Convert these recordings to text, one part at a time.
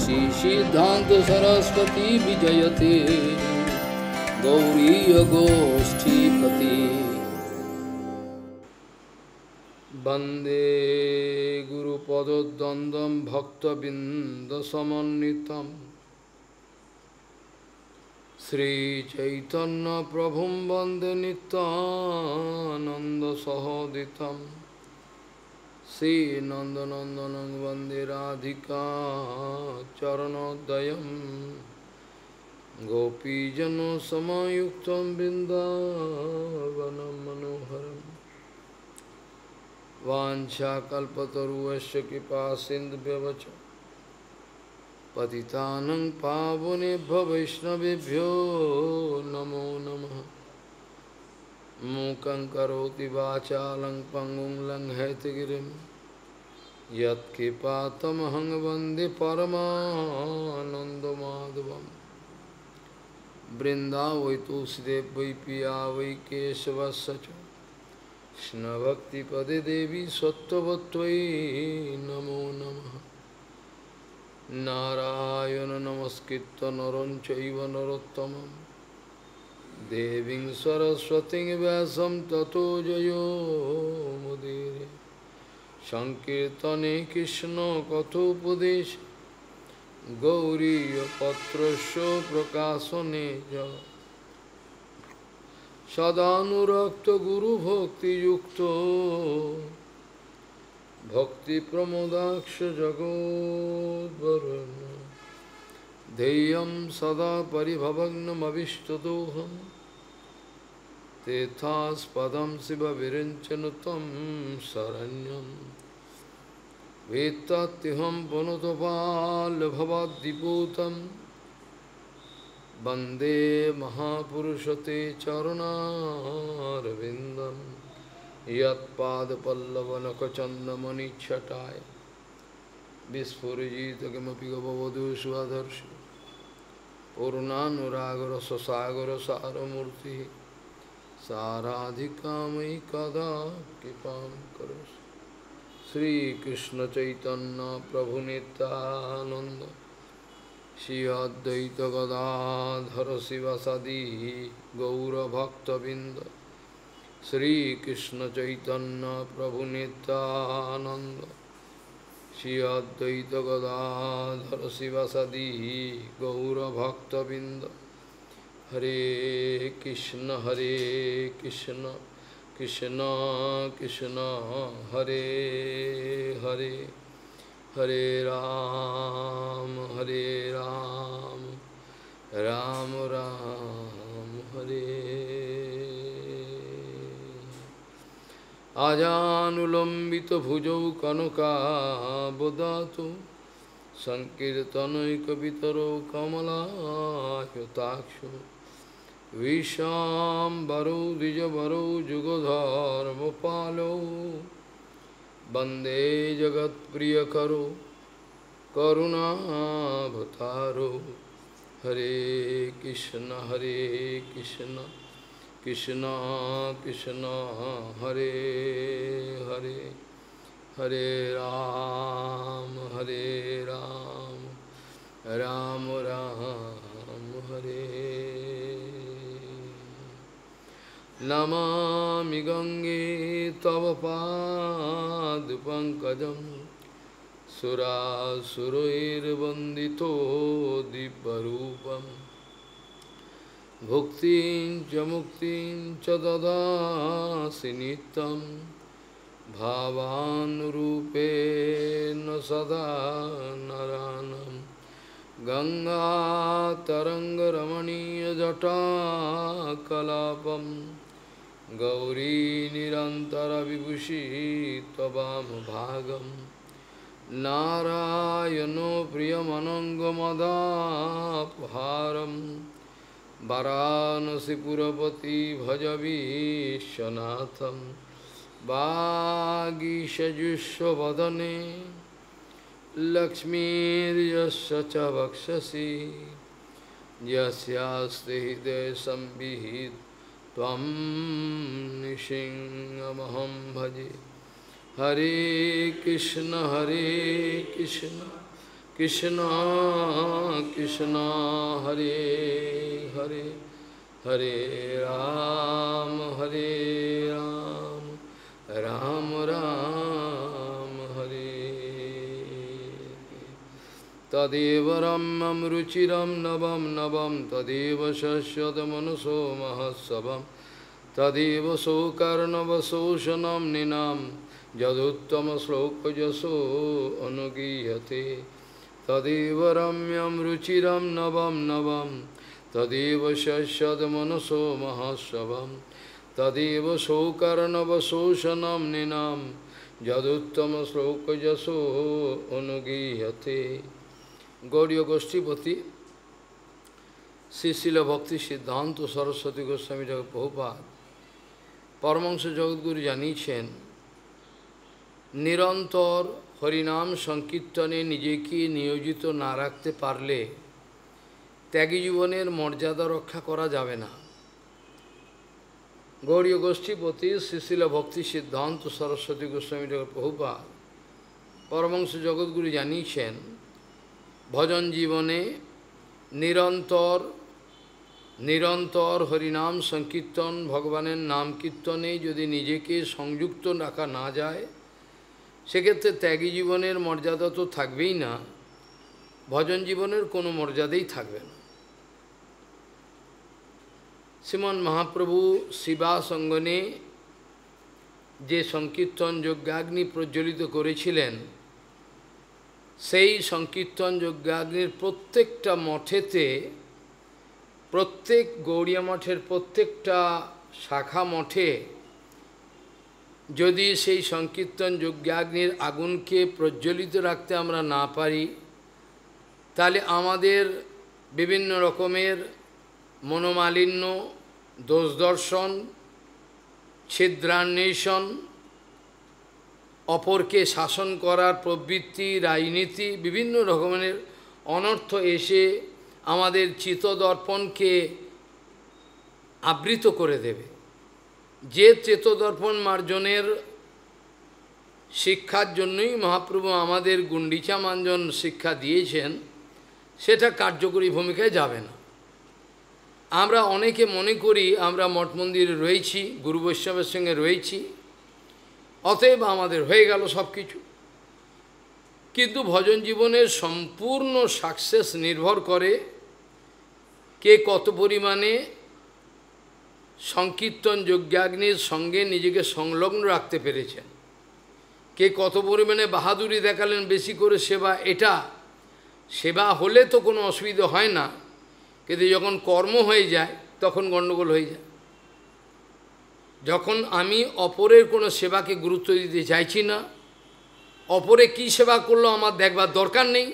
Shri Siddhanta Saraswati Vijayate Gauriya Goshtipati Bande Guru Pada Dandam Bhakta Binda Samanitam Sri Chaitanya Prabhum Bande Nityananda Sahoditam Sri Nandanandanang Vande Radhika Charanodayam Gopijano Samayuktam Bindavanam Manoharam Vancha Kalpataruasya Kripa Sindhubhyavacha Patitanang Pavunebhyo Vaishnavebhyo Namo Namaha Mukhaṁ karoti vācālaṁ pangum laṁ haitagiriṁ Yat kipātamahang vande paramānandamādhavam Brindāvai tulsidev vai piyā vai kesavassaca Krishna bhakti pade devi sattvatvai namo namaha Narayana namaskritta naram chaiva narottamam Deving Saraswati Vyasam Tato Jayo Mudire Sankirtane Krishna Kathopadesh Gauriya Patrasya Prakasane Ja Sadhanurakta Guru Bhakti Yukto Bhakti Pramodaksha Jagod Varana Deyam Sada Paribhavagnam Avishtadoham Tethas Padam Siva Virinchanutam Saranyam Vetatiham Panutopal Bhavadiputam Bande Mahapurushate Charana Ravindam Yat Pada Pallavanaka Chandamani Chataya Vispurjita Kamapi Gavavadu Svadarshi Purnanuragara Sasagara Saramurti Saradhikamai Kada Kipam Karas Sri Krishna Chaitanya Prabhu Nityananda Shri Advaita Gadadhara Sivasadi Gaura Bhakta Binda Sri Krishna Chaitanya Prabhu Nityananda Shri Advaita Gadadhara Sivasadi Gaura Bhakta Binda Hare Krishna Krishna Krishna Hare Hare Hare Ram Ram Ram Hare Ajanulambita bhujau kanaka bodhato Sankirtanai kapitaro kamala yatakshu Vishambaro dijabaro jugodharma palo Bande jagat priyakaro karuna bhataro Hare Krishna Krishna Krishna Krishna Hare Hare Hare Ram Ram Ram Hare Namami Gange Tava Pad Pankajam Sura Surair Vandito Diparupam Bhuktin Jamuktin Chadada Sinitam Bhavanurupena Sada Naranam Ganga Taranga Ramaniya Jata Kalapam Gauri Nirantara Vibhushi Tabam Bhagam Narayano Priyamanangamadapaharam Varanasi Purapati Bhajavi Shanatham Bhagishajushva Vadane Lakshmi Yasya Cha Vakshasi Yasyaste Hide Sambhid Tvam Nishingamaham Bhaji Hare Krishna Krishna Krishna Hare Hare Hare Ram Hare Ram Ram Ram Hare Tadeva Ramam Ruchiram Navam Navam Tadeva Shashyad Manaso Mahasabam Tadeva Sokarnava Soshanam Ninam Jaduttama Sloka Jaso Anugiyate Tadeva Ramyam Ruchiram Navam Navam Tadeva Shashyad Manaso Mahasabam Tadeva Sokarnava Soshanam Ninam Jaduttama Sloka Jaso Anugiyate Gauriya Goshtipati Sri Srila Bhakti Siddhanta Saraswati Goswami Jagat Prabhupada Paramahansa Jagadguru জানিয়েছেন নিরন্তর হরিনাম সংকীর্তনে নিজেকে নিয়োজিত না রাখতে পারলে ত্যাগী জীবনের মর্যাদা রক্ষা করা যাবে না। গৌড়ীয় গোষ্ঠীপতি শ্রী শ্রীল ভক্তি সিদ্ধান্ত সরস্বতী গোস্বামী জগৎ প্রভুপাদ পরমহংস জগৎগুরু জানিয়েছেন ভজন জীবনে নিরন্তর হরিনাম সংকীর্তন ভগবানের নাম কীর্তনে যদি নিজেকে সংযুক্ত রাখা না যায় সেক্ষেত্রে ত্যাগী জীবনের মর্যাদা তো থাকবেই না, ভজন জীবনের কোনো মর্যাদাই থাকবে না। শ্রীমন মহাপ্রভু শিবাসঙ্গনে যে সংকীর্তন যজ্ঞাগ্নি প্রজ্বলিত করেছিলেন সেই সংকীর্তন যজ্ঞাগ্নির প্রত্যেকটা মঠেতে প্রত্যেক গৌড়িয়া মঠের প্রত্যেকটা শাখা মঠে যদি সেই সংকীর্তন যজ্ঞাগ্নির আগুনকে প্রজ্বলিত রাখতে আমরা না পারি তাহলে আমাদের বিভিন্ন রকমের মনোমালিন্য, দোষ দর্শন, ছিদ্রান্বেষণ, অপরকে শাসন করার প্রবৃত্তি, রাজনীতি, বিভিন্ন রকমের অনর্থ এসে আমাদের চিত্তদর্পণকে আবৃত করে দেবে। যে চিত্তদর্পণ মার্জনের শিক্ষার জন্যই মহাপ্রভু আমাদের গুণ্ডিচা মার্জন শিক্ষা দিয়েছেন, সেটা কার্যকরী ভূমিকায় যাবে না। আমরা অনেকে মনে করি আমরা মঠ মন্দিরে রয়েছি, গুরু বৈষ্ণবের সঙ্গে রয়েছি, অতএব আমাদের হয়ে গেল সব কিছু। কিন্তু ভজন জীবনের সম্পূর্ণ সাকসেস নির্ভর করে কে কত পরিমাণে সংকীর্তন যজ্ঞাগ্নির সঙ্গে নিজেকে সংলগ্ন রাখতে পেরেছেন, কে কত পরিমাণে বাহাদুরি দেখালেন বেশি করে সেবা। এটা সেবা হলে তো কোনো অসুবিধা হয় না, কিন্তু যখন কর্ম হয়ে যায় তখন গণ্ডগোল হয়ে যায়। যখন আমি অপরের কোনো সেবাকে গুরুত্ব দিতে চাইছি না, অপরে কি সেবা করলো আমার দেখবার দরকার নেই,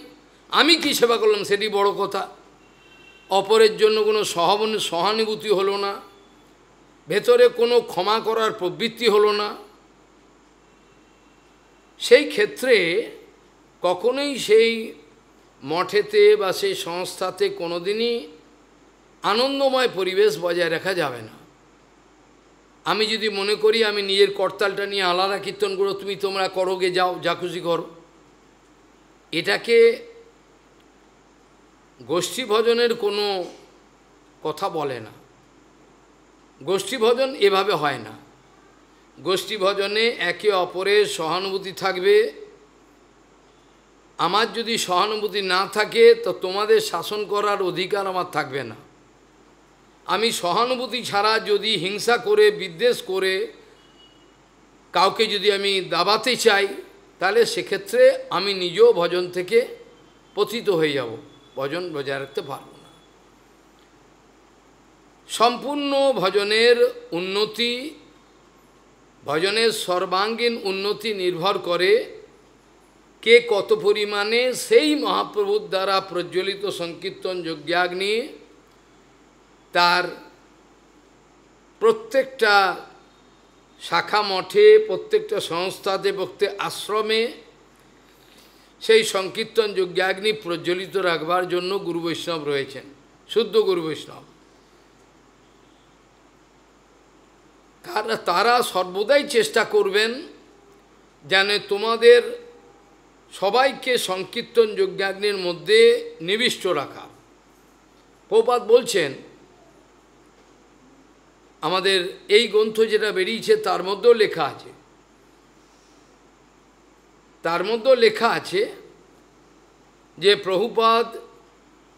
আমি কি সেবা করলাম সেটি বড় কথা। অপরের জন্য কোনো সহানুভূতি হলো না, ভেতরে কোনো ক্ষমা করার প্রবৃত্তি হলো না, সেই ক্ষেত্রে কখনোই সেই মঠেতে বা সেই সংস্থাতে কোনোদিনই আনন্দময় পরিবেশ বজায় রাখা যাবে না। আমি যদি মনে করি আমি নিজের করতালটা নিয়ে আলাদা কীর্তন করো, তোমরা করো গে, যাও, যা খুশি করো, এটাকে গোষ্ঠী ভজনের কোনো কথা বলে না। গোষ্ঠী ভজন এভাবে হয় না। গোষ্ঠী ভজনে একে অপরের সহানুভূতি থাকবে। আমার যদি সহানুভূতি না থাকে তো তোমাদের শাসন করার অধিকার আমার থাকবে না। আমি সহানুভূতি ছাড়া যদি হিংসা করে, বিদ্বেষ করে কাউকে যদি আমি দাবাতে চাই, তাহলে সেক্ষেত্রে আমি নিজেও ভজন থেকে পতিত হয়ে যাব, ভজন বজায় রাখতে পারব না। সম্পূর্ণ ভজনের উন্নতি, ভজনের সর্বাঙ্গীন উন্নতি নির্ভর করে কে কত পরিমাণে সেই মহাপ্রভুর দ্বারা প্রজ্বলিত সংকীর্তন যজ্ঞাগ্নি তার প্রত্যেকটা শাখা মঠে, প্রত্যেকটা সংস্থাতে, প্রত্যেক আশ্রমে সেই সংকীর্তন যজ্ঞাগ্নি প্রজ্বলিত রাখবার জন্য গুরু বৈষ্ণব রয়েছেন, শুদ্ধ গুরু বৈষ্ণব। তারা সর্বদাই চেষ্টা করবেন যেন তোমাদের সবাইকে সংকীর্তন যজ্ঞাগ্নির মধ্যে নিবিষ্ট রাখা। প্রভুপাদ বলছেন, আমাদের এই গ্রন্থ যেটা বেরিয়েছে তার মধ্যেও লেখা আছে, যে প্রভুপাদ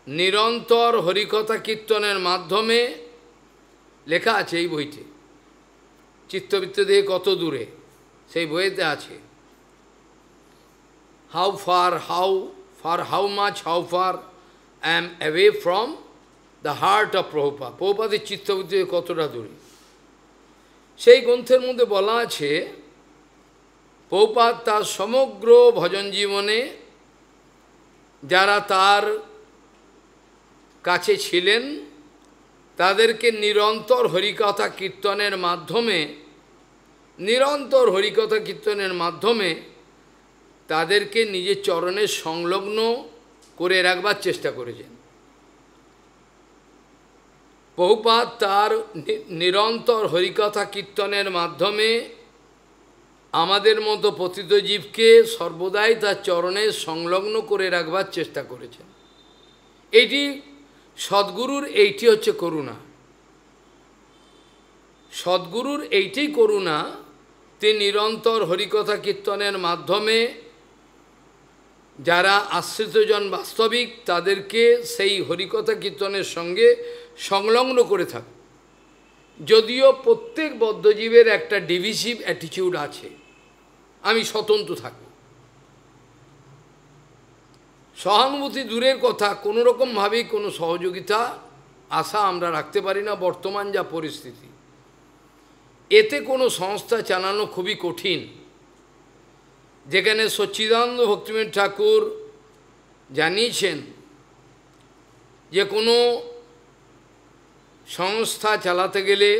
নিরন্তর হরিকথা কীর্তনের মাধ্যমে, লেখা আছে এই বইতে, চিত্তবৃত্ত দিয়ে কত দূরে, সেই বইতে আছে, how far I am away from the heart of Prabhupada, প্রভুপাদের চিত্তবৃত্তি কতটা দূরে। সেই গ্রন্থের মধ্যে বলা আছে, প্রভুপাদ তার সমগ্র ভজন জীবনে যারা তার কাছে ছিলেন তাদেরকে নিরন্তর হরিকথা কীর্তনের মাধ্যমে তাদেরকে নিজের চরণে সংলগ্ন করে রাখবার চেষ্টা করেছেন। প্রভুপাদ তার নিরন্তর হরিকথা কীর্তনের মাধ্যমে আমাদের মতো পতিত জীবকে সর্বদাই তার চরণে সংলগ্ন করে রাখবার চেষ্টা করেছেন। এইটি সদ্গুরুর, এইটি হচ্ছে করুণা। সদ্গুরুর এইটি করুণা, তিনি নিরন্তর হরিকথা কীর্তনের মাধ্যমে যারা আশ্রিতজন বাস্তবিক তাদেরকে সেই হরিকথা কীর্তনের সঙ্গে সংলগ্ন করে থাকে। যদিও প্রত্যেক বদ্ধজীবের একটা ডিভিসিভ অ্যাটিটিউড আছে, আমি স্বতন্ত্র থাকি, সহানুভূতি দূরের কথা, কোনো রকমভাবেই কোনো সহযোগিতা আশা আমরা রাখতে পারি না বর্তমান যা পরিস্থিতি। এতে কোনো সংস্থা চালানো খুবই কঠিন। যেখানে সচ্চিদানন্দ ভক্তিবিনোদ ঠাকুর জানিয়েছেন যে কোনো সংস্থা চালাতে গেলে,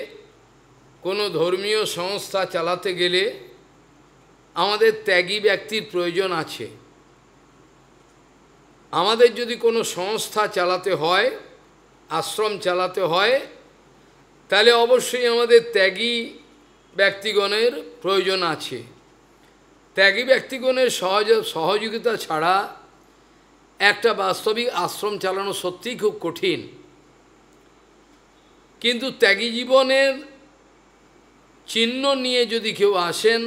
কোনো ধর্মীয় সংস্থা চালাতে গেলে আমাদের ত্যাগী ব্যক্তির প্রয়োজন আছে। আমাদের যদি কোনো সংস্থা চালাতে হয়, আশ্রম চালাতে হয়, তাহলে অবশ্যই আমাদের ত্যাগী ব্যক্তিগণের প্রয়োজন আছে। ত্যাগী ব্যক্তিগণের সহযোগিতা ছাড়া একটা বাস্তবিক আশ্রম চালানো সত্যিই খুব কঠিন। কিন্তু ত্যাগী জীবনের চিহ্ন নিয়ে যদি কেউ আসেন,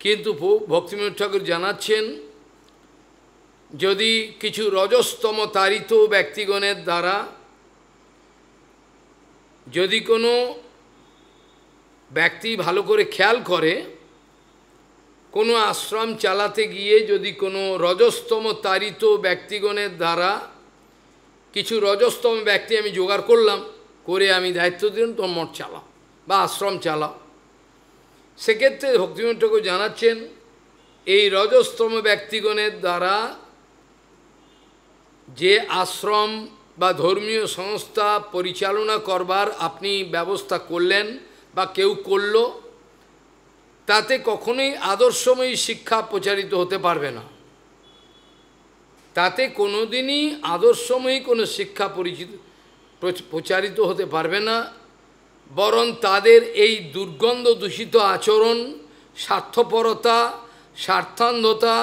কিন্তু ভক্তিবিনোদ ঠাকুর জানাচ্ছেন, যদি কিছু রজস্তম তাড়িত ব্যক্তিগণের দ্বারা যদি কোনো ব্যক্তি ভালো করে খেয়াল করে, কোনো আশ্রম চালাতে গিয়ে যদি কোনো রজস্তম তাড়িত ব্যক্তিগণের দ্বারা কিছু রজস্তম ব্যক্তি আমি জোগাড় করলাম, করে আমি দায়িত্ব দিলাম তোর মঠ চালাও বা আশ্রম চালাও, সেক্ষেত্রে ভক্তিবিনোদ ঠাকুর জানাচ্ছেন এই রজস্তম ব্যক্তিগণের দ্বারা যে আশ্রম বা ধর্মীয় সংস্থা পরিচালনা করবার আপনি ব্যবস্থা করলেন বা কেউ করল, তাতে কখনোই আদর্শময়ী শিক্ষা প্রচারিত হতে পারবে না। তাতে কোনোদিনই আদর্শময়ী কোনো শিক্ষা প্রচারিত হতে পারবে না, বরং তাদের এই দুর্গন্ধ দূষিত আচরণ, স্বার্থপরতা, স্বার্থান্ধতা,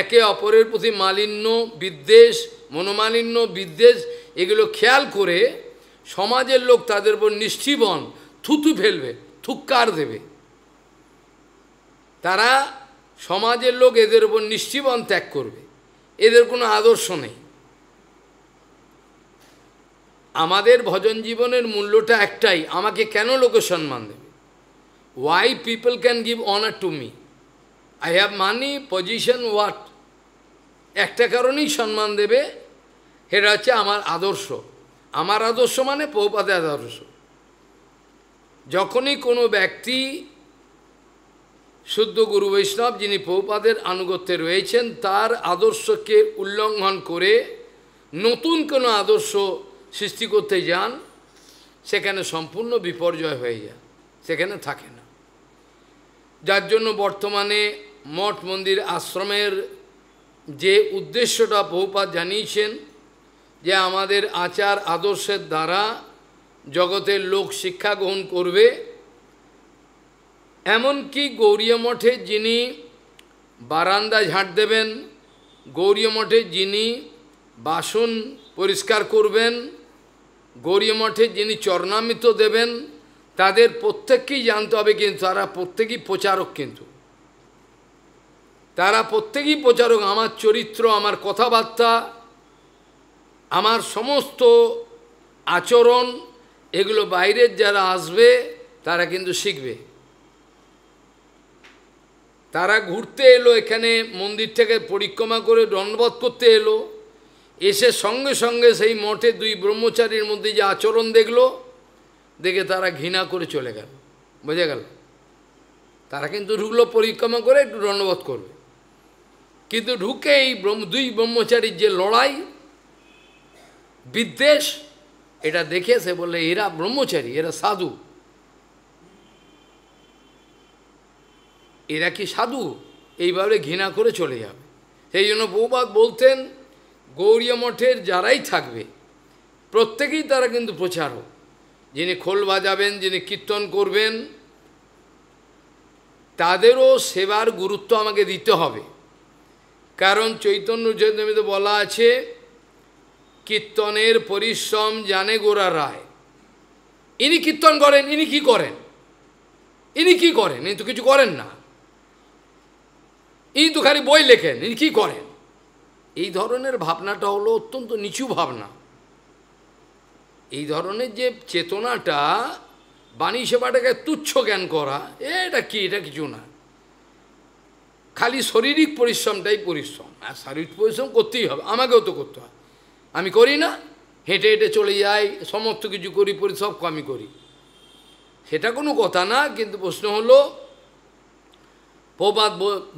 একে অপরের প্রতি মালিন্য, বিদ্বেষ, মনোমালিন্য, বিদ্বেষ, এগুলো খেয়াল করে সমাজের লোক তাদের উপর নিষ্ঠীবন থুতু ফেলবে, থুক্কার দেবে। তারা সমাজের লোক এদের উপর নিষ্ঠীবন ত্যাগ করবে, এদের কোনো আদর্শ নেই। আমাদের ভজন জীবনের মূল্যটা একটাই, আমাকে কেন লোকে সম্মান দেবে? Why people can give honour to me? I have money, position, what? একটা কারণেই সম্মান দেবে, সেটা হচ্ছে আমার আদর্শ। আমার আদর্শ মানে প্রভুপাদের আদর্শ। যখনই কোনো ব্যক্তি শুদ্ধ গুরু বৈষ্ণব যিনি প্রভুপাদের আনুগত্যে রয়েছেন তার আদর্শকে উল্লঙ্ঘন করে নতুন কোনো আদর্শ সৃষ্টি করতে যান, সেখানে সম্পূর্ণ বিপর্যয় হয়ে যায়, সেখানে থাকে না। যার জন্য বর্তমানে মঠ মন্দির আশ্রমের যে উদ্দেশ্যটা প্রভুপাদ জানিয়েছেন যে আমাদের আচার আদর্শের দ্বারা জগতের লোক শিক্ষা গ্রহণ করবে, এমনকি গৌড়ীয় মঠে যিনি বারান্দা ঝাঁট দেবেন, গৌড়ীয় মঠে যিনি বাসন পরিষ্কার করবেন, গৌড়ীয় মঠে যিনি চরণামৃত দেবেন, তাদের প্রত্যেককেই জানতে হবে কিন্তু তারা প্রত্যেকেই প্রচারক, কিন্তু তারা প্রত্যেকেই প্রচারক। আমার চরিত্র, আমার কথাবার্তা, আমার সমস্ত আচরণ, এগুলো বাইরের যারা আসবে তারা কিন্তু শিখবে। তারা ঘুরতে এলো এখানে, মন্দিরটাকে পরিক্রমা করে দণ্ডবোধ করতে এলো, এসে সঙ্গে সঙ্গে সেই মঠে দুই ব্রহ্মচারীর মধ্যে যে আচরণ দেখলো, দেখে তারা ঘৃণা করে চলে গেল। বোঝা গেল? তারা কিন্তু ঢুকলো পরিক্রমা করে একটু দণ্ডবোধ করবে, কিন্তু ঢুকে এই দুই ব্রহ্মচারীর যে লড়াই, বিদ্বেষ, এটা দেখে সে বললে এরা ব্রহ্মচারী, এরা সাধু, এরা কি সাধু? এইভাবে ঘৃণা করে চলে যাবে। সেই জন্য বহুপাদ বলতেন গৌড়ীয় মঠের যারাই থাকবে প্রত্যেকেই তারা কিন্তু প্রচারক। যিনি খোল বাজাবেন, যিনি কীর্তন করবেন, তাদেরও সেবার গুরুত্ব আমাকে দিতে হবে। কারণ চৈতন্য চৈতন্যতে বলা আছে, কীর্তনের পরিশ্রম জানে গোরা রায়। ইনি কীর্তন করেন, ইনি কি করেন? ইনি কি করেন? ইনি তো কিছু করেন না, ইনি তো খালি বই লেখেন, ইনি কি করেন? এই ধরনের ভাবনাটা হলো অত্যন্ত নিচু ভাবনা। এই ধরনের যে চেতনাটা, বাণী সেবাটাকে তুচ্ছ জ্ঞান করা, এটা কি? এটা কিছু না, খালি শারীরিক পরিশ্রমটাই পরিশ্রম। আর শারীরিক পরিশ্রম করতেই হবে, আমাকেও তো করতে হয়। আমি করি না? হেঁটে হেঁটে চলে যাই, সমস্ত কিছু করি, সব আমি করি, সেটা কোনো কথা না। কিন্তু প্রশ্ন হলো, প্রবাদ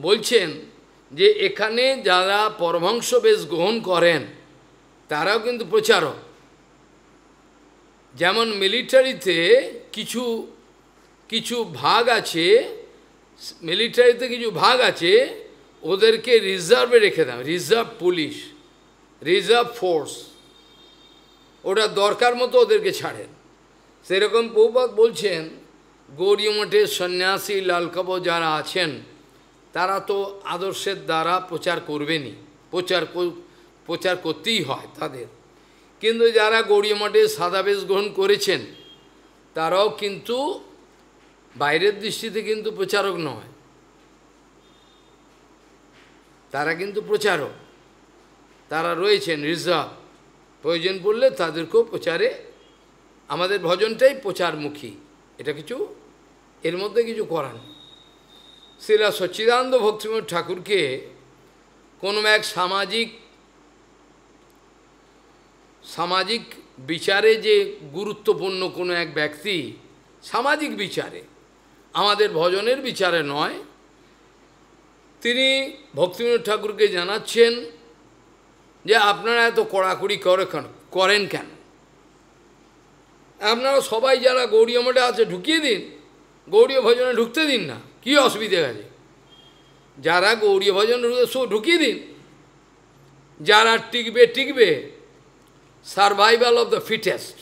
বলছেন যে এখানে যারা পরমহংস বেশ গ্রহণ করেন তারাও কিন্তু প্রচারক। যেমন মিলিটারিতে কিছু কিছু ভাগ আছে, মিলিটারিতে কিছু ভাগ আছে, ওদেরকে রিজার্ভে রেখে দেন, রিজার্ভ পুলিশ, রিজার্ভ ফোর্স, ওটা দরকার মতো ওদেরকে ছাড়েন। সেরকম প্রভুপাদ বলছেন গৌড়ীয় মঠের সন্ন্যাসী লালকাবো যারা আছেন তারা তো আদর্শের দ্বারা প্রচার করবেনই, প্রচার করতেই হয় তাদের। কিন্তু যারা গৌড়ীয় মঠে সাদাবেশ গ্রহণ করেছেন তারাও কিন্তু বাইরের দৃষ্টিতে কিন্তু প্রচারক নয়, তারা কিন্তু প্রচারক, তারা রয়েছেন রিজার্ভ। প্রয়োজন পড়লে তাদেরকেও প্রচারে, আমাদের ভজনটাই প্রচারমুখী, এটা কিছু এর মধ্যে কিছু করার নেই। শ্রীলা সচ্চিদানন্দ ভক্তিবিনোদ ঠাকুরকে কোনো এক সামাজিক বিচারে যে গুরুত্বপূর্ণ কোনো এক ব্যক্তি, সামাজিক বিচারে, আমাদের ভজনের বিচারে নয়, তিনি ভক্তিবিনোদ ঠাকুরকে জানাচ্ছেন যে আপনারা এত কড়াকড়ি করেন কেন? আপনারা সবাই যারা গৌড়ীয় মঠে আছে ঢুকিয়ে দিন, গৌড়ীয় ভজনে ঢুকতে দিন না, কী অসুবিধে আছে? যারা গৌড়ীয় ভজনে ঢুকিয়ে দিন, যারা টিকবে টিকবে, সার্ভাইভাল অফ দ্য ফিটেস্ট।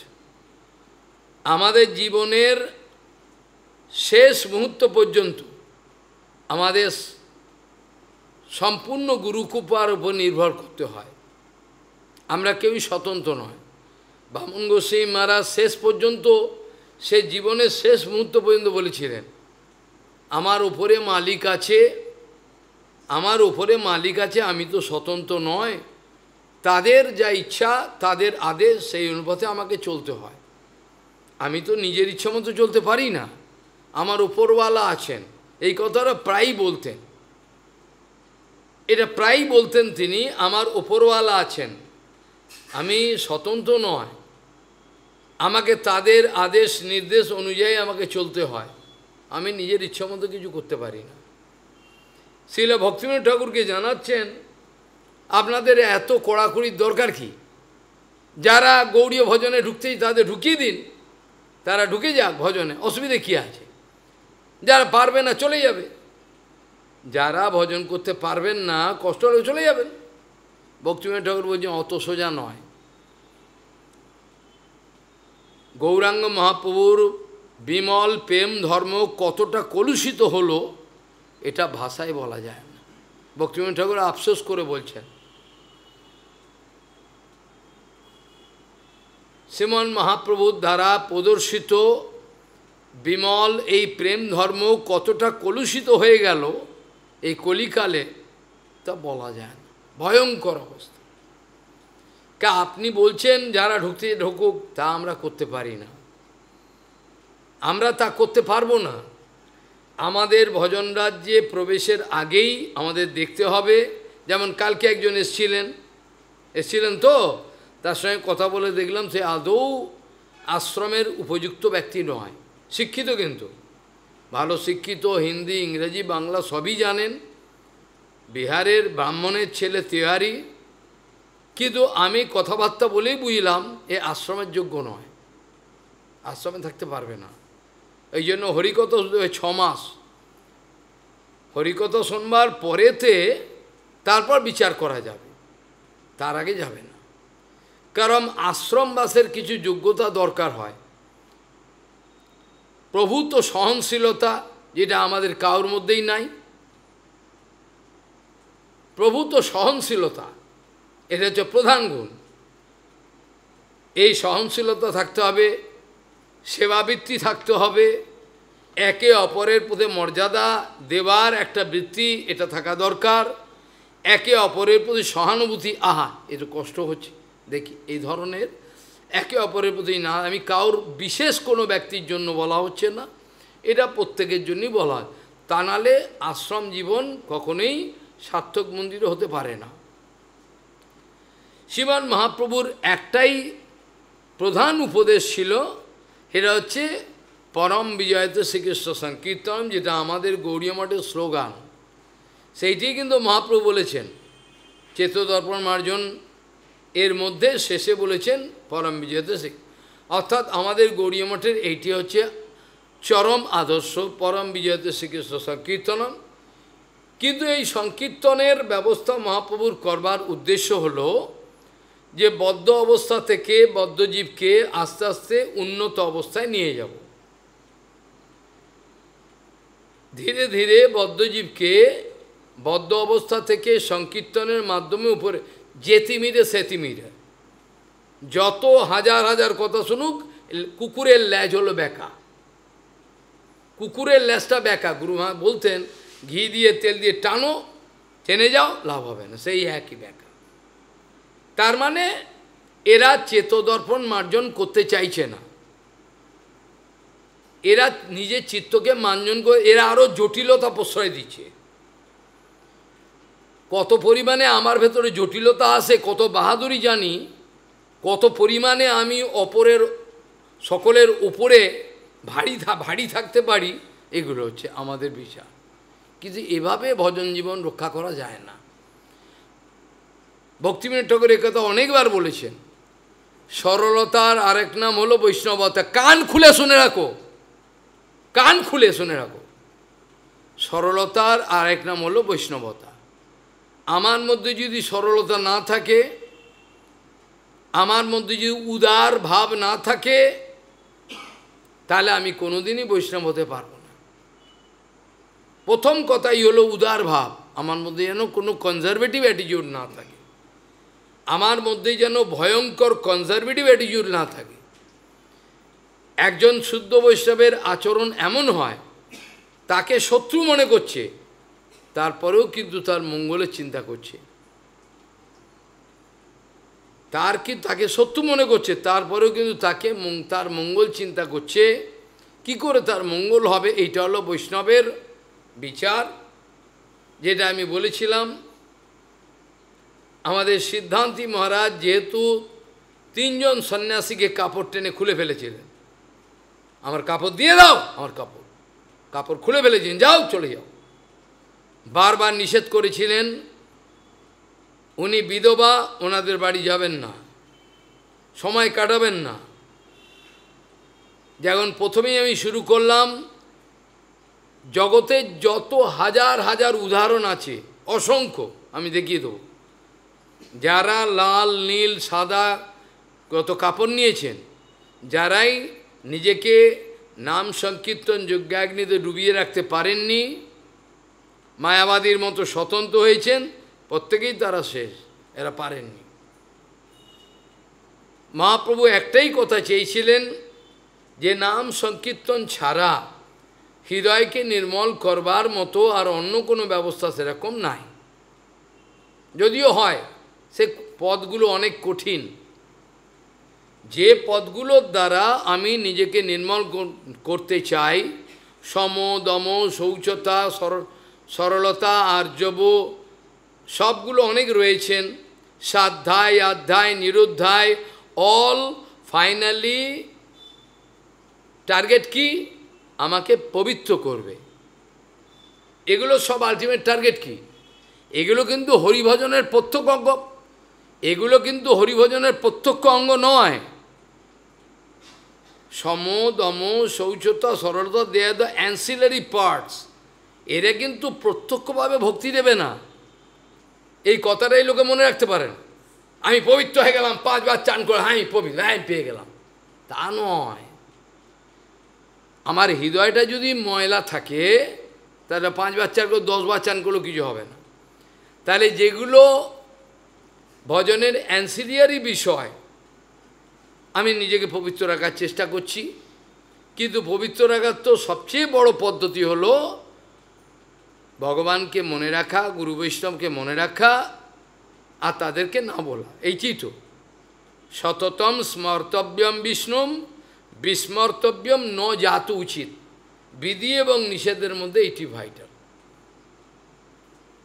আমাদের জীবনের শেষ মুহূর্ত পর্যন্ত আমাদের সম্পূর্ণ গুরুকৃপার উপর নির্ভর করতে হয়, আমরা কেউই স্বতন্ত্র নয়। বামন গোস্বামী মহারাজ শেষ পর্যন্ত, সে জীবনের শেষ মুহূর্ত পর্যন্ত বলেছিলেন, আমার উপরে মালিক আছে, আমার উপরে মালিক আছে, আমি তো স্বতন্ত্র নয়, তাদের যা ইচ্ছা, তাদের আদেশ, সেই অনুপাতে আমাকে চলতে হয়, আমি তো নিজের ইচ্ছা মতো চলতে পারি না, আমার উপরওয়ালা আছেন। এই কথাটা প্রায়ই বলতেন, এটা প্রায়ই বলতেন তিনি, আমার উপরওয়ালা আছেন, আমি স্বতন্ত্র নয়, আমাকে তাদের আদেশ নির্দেশ অনুযায়ী আমাকে চলতে হয়, আমি নিজের ইচ্ছা মতো কিছু করতে পারি না। শ্রীলা ভক্তিবিনোদ ঠাকুরকে জানাচ্ছেন আপনাদের এত কড়াকড়ির দরকার কি? যারা গৌড়ীয় ভজনে ঢুকতেই তাদের ঢুকিয়ে দিন, তারা ঢুকে যাক ভজনে, অসুবিধে কী আছে? যারা পারবে না চলে যাবে, যারা ভজন করতে পারবেন না কষ্ট হলে চলে যাবেন। ভক্তিবিনোদ ঠাকুর বলছেন অত সোজা নয়। গৌরাঙ্গ মহাপ্রভুর বিমল প্রেম ধর্ম কতটা কলুষিত হলো এটা ভাষায় বলা যায় না। ভক্তিবিনোদ ঠাকুর আফসোস করে বলছেন, শ্রীমন মহাপ্রভুর দ্বারা প্রদর্শিত বিমল এই প্রেম ধর্ম কতটা কলুষিত হয়ে গেল এই কলিকালে তা বলা যায় না, ভয়ঙ্কর অবস্থা। আপনি বলছেন যারা ঢুকতে ঢুকুক, তা আমরা করতে পারি না, আমরা তা করতে পারবো না। আমাদের ভজন রাজ্যে প্রবেশের আগেই আমাদের দেখতে হবে, যেমন কালকে একজন এসছিলেন তো, তার সঙ্গে কথা বলে দেখলাম সে আদৌ আশ্রমের উপযুক্ত ব্যক্তি নয়, শিক্ষিত কিন্তু ভালো শিক্ষিত, হিন্দি ইংরেজি বাংলা সবই জানেন, বিহারের ব্রাহ্মণের ছেলে তিওয়ারি, কিন্তু আমি কথাবার্তা বলেই বুঝলাম এ আশ্রমের যোগ্য নয়, আশ্রমে থাকতে পারবে না। এই জন্য হরিকথা 6 মাস হরিকথা শোনবার পরেতে তারপর বিচার করা যাবে, তার আগে যাবে না। কারণ আশ্রমবাসের কিছু যোগ্যতা দরকার হয়। প্রভু তো সহনশীলতা, যেটা আমাদের কারোর মধ্যেই নাই। প্রভু তো সহনশীলতা, এটা হচ্ছে প্রধান গুণ। এই সহনশীলতা থাকতে হবে, সেবাবৃত্তি থাকতে হবে, একে অপরের প্রতি মর্যাদা দেবার একটা বৃত্তি এটা থাকা দরকার, একে অপরের প্রতি সহানুভূতি। আহা, এটা কষ্ট হচ্ছে দেখি, এই ধরনের একে অপরের প্রতি না, আমি কাউর বিশেষ কোনো ব্যক্তির জন্য বলা হচ্ছে না, এটা প্রত্যেকের জন্যই বলা হয়। তা নাহলে আশ্রম জীবন কখনোই সার্থক মন্দিরে হতে পারে না। শ্রীমান মহাপ্রভুর একটাই প্রধান উপদেশ ছিল, এটা হচ্ছে পরম বিজয়ত শ্রীকৃষ্ণ সংকীর্তন, যেটা আমাদের গৌড়ীয় মঠের স্লোগান। সেইটি কিন্তু মহাপ্রভু বলেছেন চেতদর্পণ মার্জন এর মধ্যে শেষে বলেছেন পরম বিজয়ত শ্রী, অর্থাৎ আমাদের গৌড়ীয় মঠের এইটি হচ্ছে চরম আদর্শ, পরম বিজয়ত শ্রীকৃষ্ণ সংকীর্তনম। কিন্তু এই সংকীর্তনের ব্যবস্থা মহাপ্রভুর করবার উদ্দেশ্য হল যে বদ্ধ অবস্থা থেকে বদ্ধজীবকে আস্তে আস্তে উন্নত অবস্থায় নিয়ে যাব, ধীরে ধীরে বদ্ধজীবকে বদ্ধ অবস্থা থেকে সংকীর্তনের মাধ্যমে উপরে যেতিমিরে সেতিমিরে, যত হাজার হাজার কথা শুনুক, কুকুরের ল্যাজ হলো বেকা, কুকুরের ল্যাজটা বেকা। গুরুমা বলতেন ঘি দিয়ে তেল দিয়ে টানো, টেনে যাও, লাভ হবে না, সেই একই বেকা। তার মানে এরা চেতদর্পণ মার্জন করতে চাইছে না, এরা নিজের চিত্তকে মার্জন করে এরা আরও জটিলতা প্রশ্রয় দিচ্ছে। কত পরিমাণে আমার ভেতরে জটিলতা আসে, কত বাহাদুরি জানি, কত পরিমাণে আমি অপরের সকলের উপরে ভারী থাকতে পারি, এগুলো হচ্ছে আমাদের বিচার। কিন্তু এভাবে ভজন জীবন রক্ষা করা যায় না। ভক্তিবিনোদ ঠাকুর একথা অনেকবার বলেছেন, সরলতার আরেক নাম হলো বৈষ্ণবতা। কান খুলে শুনে রাখো, কান খুলে শুনে রাখো, সরলতার আরেক নাম হলো বৈষ্ণবতা। আমার মধ্যে যদি সরলতা না থাকে, আমার মধ্যে যদি উদার ভাব না থাকে, তাহলে আমি কোনোদিনই বৈষ্ণব হতে পারবো না। প্রথম কথাই হলো উদার ভাব, আমার মধ্যে যেন কোনো কনজারভেটিভ অ্যাটিটিউড না থাকে, আমার মধ্যে যেন ভয়ঙ্কর কনজারভেটিভ অ্যাটিটিউড না থাকে। একজন শুদ্ধ বৈষ্ণবের আচরণ এমন হয়, তাকে শত্রু মনে করছে, তারপরেও কিন্তু তার মঙ্গলের চিন্তা করছে। তাকে শত্রু মনে করছে, তারপরেও কিন্তু তার মঙ্গল চিন্তা করছে। কি করে তার মঙ্গল হবে, এইটা হলো বৈষ্ণবের বিচার। যেটা আমি বলেছিলাম, আমাদের সিদ্ধান্তী মহারাজ যেহেতু 3 জন সন্ন্যাসীকে কাপড় টেনে খুলে ফেলেছিলেন, আমার কাপড় দিয়ে দাও, আমার কাপড় খুলে ফেলেছেন, যাও চলে যাও, বারবার নিষেধ করেছিলেন। উনি বিধবা, ওনাদের বাড়ি যাবেন না, সময় কাটাবেন না। যখন প্রথমেই আমি শুরু করলাম, জগতে যত হাজার হাজার উদাহরণ আছে, অসংখ্য, আমি দেখিয়ে দেবো। যারা লাল নীল সাদা কত কাপড় নিয়েছেন, যারাই নিজেকে নাম সংকীর্তন যজ্ঞাগ্নিতে ডুবিয়ে রাখতে পারেননি, মায়াবাদীর মতো স্বতন্ত্র হয়েছেন, প্রত্যেকেই তারা শেষ, এরা পারেননি। মহাপ্রভু একটাই কথা চেয়েছিলেন যে নাম সংকীর্তন ছাড়া হৃদয়কে নির্মল করবার মতো আর অন্য কোনো ব্যবস্থা সেরকম নাই। যদিও হয়, সে পদগুলো অনেক কঠিন। যে পদগুলোর দ্বারা আমি নিজেকে নির্মল করতে চাই, সম, দম, শৌচতা, সরলতা, আর্জব, সবগুলো অনেক রয়েছেন, সাধ্যায়, অধ্যায়, নিরুদ্ধায়, অল ফাইনালি টার্গেট কি? আমাকে পবিত্র করবে। এগুলো সব আলটিমেট টার্গেট কি? এগুলো কিন্তু হরিভজনের প্রত্যক্ষ অঙ্গ, এগুলো কিন্তু হরিভজনের প্রত্যক্ষ অঙ্গ নয়। সম, দম, শৌচতা, সরলতা, দে আর দ্য অ্যান্সিলারি পার্টস। এরা কিন্তু প্রত্যক্ষভাবে ভক্তি দেবে না। এই কথাটাই লোকে মনে রাখতে পারেন, আমি পবিত্র হয়ে গেলাম, 5 বার চান করে আমি পবিত্র, আমি পেয়ে গেলাম, তা নয়। আমার হৃদয়টা যদি ময়লা থাকে, তাহলে 5 বার চান করে 10 বার চান করলেও কিছু হবে না। তাহলে যেগুলো ভজনের অ্যান্সিলিয়ারি বিষয়, আমি নিজেকে পবিত্র রাখার চেষ্টা করছি, কিন্তু পবিত্র রাখার তো সবচেয়ে বড় পদ্ধতি হলো ভগবানকে মনে রাখা, গুরু বৈষ্ণবকে মনে রাখা, আর তাদেরকে না বলা। এইটি তো সততম স্মর্তব্যম বিষ্ণুম বিস্মর্তব্যম ন জাত উচিত। বিধি এবং নিষেধের মধ্যে এইটি ভাইটাল।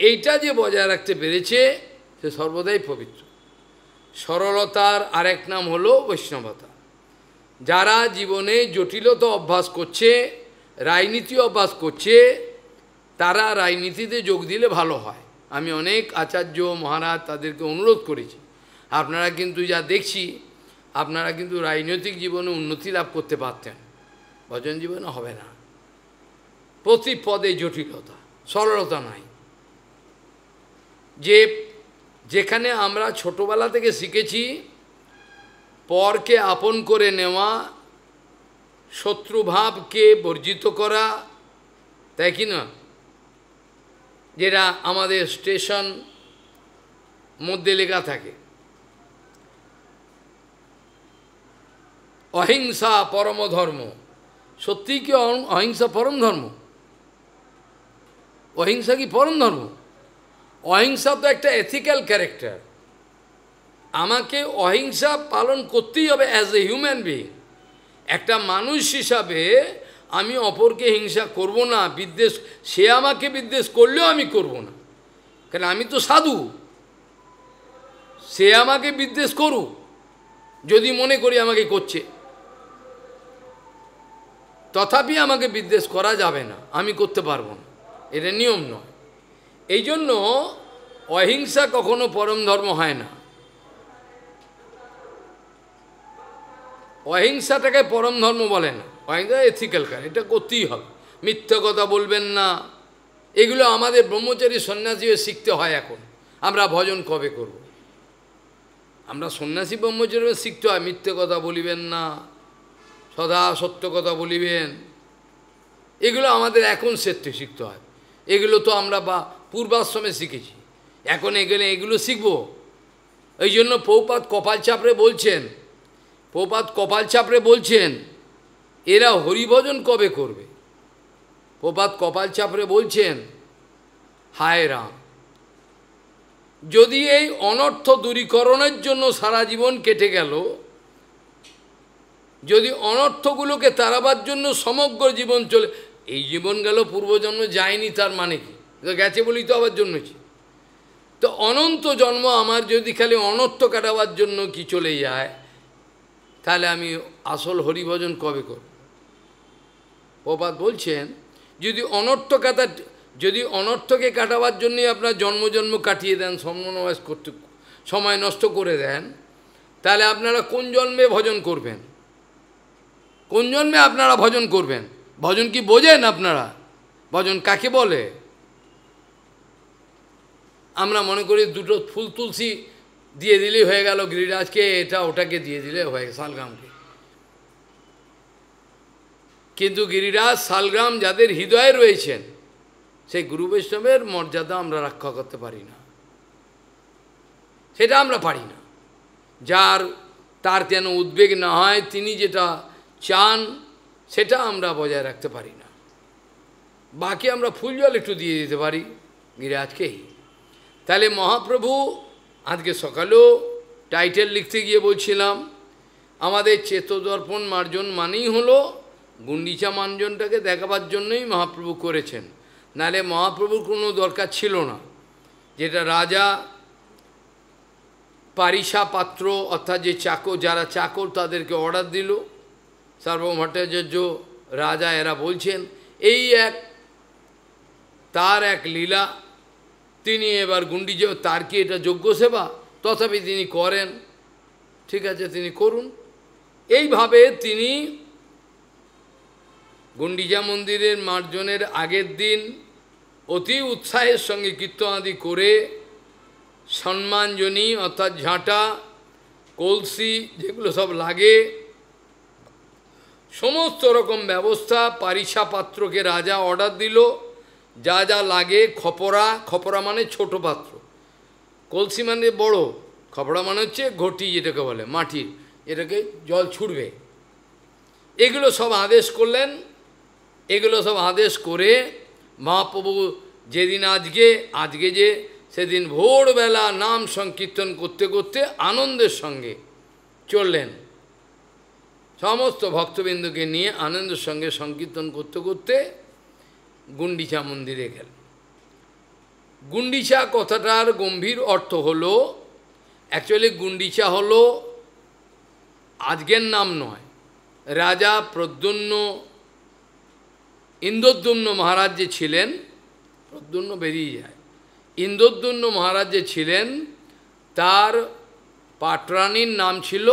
এইটা যে বজায় রাখতে পেরেছে সে সর্বদাই পবিত্র। সরলতার আরেক নাম হলো বৈষ্ণবতা। যারা জীবনে জটিলতা অভ্যাস করছে, রাজনীতি অভ্যাস করছে, তারা রাজনীতিতে যোগ দিলে ভালো হয়। আমি অনেক আচার্য মহারাজ তাদেরকে অনুরোধ করেছি, আপনারা কিন্তু যা দেখছি, আপনারা কিন্তু রাজনৈতিক জীবনে উন্নতি লাভ করতে পারতেন, ভজন জীবনে হবে না। প্রতি পদে জটিলতা, সরলতা নাই। যেখানে আমরা ছোটবেলা থেকে শিখেছি পরকে আপন করে নেওয়া, শত্রুভাবকে বর্জিত করা, তাই কি না? যেটা আমাদের স্টেশন মধ্যে লেখা থাকে, অহিংসা পরম ধর্ম। সত্যিই কি অহিংসা পরম ধর্ম? অহিংসা কি পরম ধর্ম? অহিংসা তো একটা এথিক্যাল ক্যারেক্টার। আমাকে অহিংসা পালন করতেই হবে অ্যাজ এ হিউম্যান বিইং। একটা মানুষ হিসাবে আমি অপরকে হিংসা করব না, বিদ্বেষ, সে আমাকে বিদ্বেষ করলেও আমি করব না, কারণ আমি তো সাধু। সে আমাকে বিদ্বেষ করুক, যদি মনে করি আমাকে করছে, তথাপি আমাকে বিদ্বেষ করা যাবে না, আমি করতে পারবো না, এটা নিয়ম নয়। এই জন্য অহিংসা কখনো পরম ধর্ম হয় না। অহিংসাটাকে পরম ধর্ম বলে না, অহিংসা এথিক্যাল কার, এটা করতেই হবে। মিথ্যা কথা বলবেন না, এগুলো আমাদের ব্রহ্মচারী সন্ন্যাসী শিখতে হয়। এখন আমরা ভজন কবে করব? আমরা সন্ন্যাসী ব্রহ্মচারী শিখতে হয়, মিথ্যে কথা বলিবেন না, সদা সত্য কথা বলিবেন, এগুলো আমাদের এখন শিখতে হয়। এগুলো তো আমরা বা পূর্বাশ্রমে শিখেছি, এখন এগুলো শিখব। এই জন্য প্রভুপাদ কপাল চাপড়ে বলছেন এরা হরিভজন কবে করবে? প্রভুপাদ কপাল চাপড়ে বলছেন, হায় রাম, যদি এই অনর্থ দূরীকরণের জন্য সারা জীবন কেটে গেল, যদি অনর্থগুলোকে তাড়াবার জন্য সমগ্র জীবন চলে, এই জীবন গেল, পূর্বজন্ম যায়নি, তার মানে কি? গেছে বলেই তো আবার জন্মেছি। তো অনন্ত জন্ম আমার যদি খালি অনর্থ কাটাবার জন্য কি চলে যায়, তাহলে আমি আসল হরিভজন কবে করব? প্রভুপাদ বলছেন, যদি অনর্থকে কাটাবার জন্যে আপনার জন্ম কাটিয়ে দেন, সময় নষ্ট করে দেন, তাহলে আপনারা কোন জন্মে ভজন করবেন? কোন জন্মে আপনারা ভজন করবেন? ভজন কি বোঝেন আপনারা? ভজন কাকে বলে? আমরা মনে করি দুটো ফুল তুলসী দিয়ে দিলেই হয়ে গেল, গিরিরাজকে এটা ওটাকে দিয়ে দিলে হয়ে গেল, শালগ্রামকে। কিন্তু গিরিরাজ শালগ্রাম যাদের হৃদয়ে রয়েছেন, সেই গুরু বৈষ্ণবের মর্যাদা আমরা রক্ষা করতে পারি না, সেটা আমরা পারি না। তার যেন উদ্বেগ না হয়, তিনি যেটা চান সেটা আমরা বজায় রাখতে পারি না। বাকি আমরা ফুল জল একটু দিয়ে দিতে পারি গিরিরাজকেই। তাহলে মহাপ্রভু আজকে সকালেও টাইটেল লিখতে গিয়ে বলছিলাম, আমাদের চেতদর্পণ মার্জন মানেই হলো গুন্ডিচা মার্জনটাকে দেখাবার জন্যই মহাপ্রভু করেছেন, নাহলে মহাপ্রভুর কোনো দরকার ছিল না। যেটা রাজা পারিষা পাত্র অর্থাৎ যে চাকর, যারা চাকর তাদেরকে অর্ডার দিল, সার্বভৌম ভট্টাচার্য রাজা এরা বলছেন এই তার এক লীলা, তিনি এবার গুন্ডিচা, তার কি এটা যোগ্য সেবা? তথাপি তিনি করেন, ঠিক আছে তিনি করুন। এইভাবে তিনি গুন্ডিচা মন্দিরের মার্জনের আগের দিন অতি উৎসাহের সঙ্গে কীর্তনাদি করে সম্মানজনী অর্থাৎ ঝাঁটা, কলসি যেগুলো সব লাগে সমস্ত রকম ব্যবস্থা, পারিষা পাত্রকে রাজা অর্ডার দিল, যা যা লাগে, খপরা মানে ছোট পাত্র, কলসি মানে বড়, খপরা মানে হচ্ছে ঘটি যেটাকে বলে মাটির, এটাকে জল ছুটবে, এগুলো সব আদেশ করলেন। এগুলো সব আদেশ করে মহাপ্রভু যেদিন আজকে যে সেদিন ভোরবেলা নাম সংকীর্তন করতে করতে আনন্দের সঙ্গে চললেন, সমস্ত ভক্তবৃন্দকে নিয়ে আনন্দের সঙ্গে সংকীর্তন করতে করতে গুন্ডিচা মন্দিরে গেলেন। গুন্ডিচা কথাটার গম্ভীর অর্থ হলো, অ্যাকচুয়ালি গুন্ডিচা হলো আজকের নাম নয়, রাজা প্রদ্যুম্ন ইন্দ্রদ্যুম্ন মহারাজ যে ছিলেন, প্রদ্যুম্ন বেরিয়ে যায়, ইন্দ্রদ্যুম্ন মহারাজ যে ছিলেন তার পাটরানীর নাম ছিল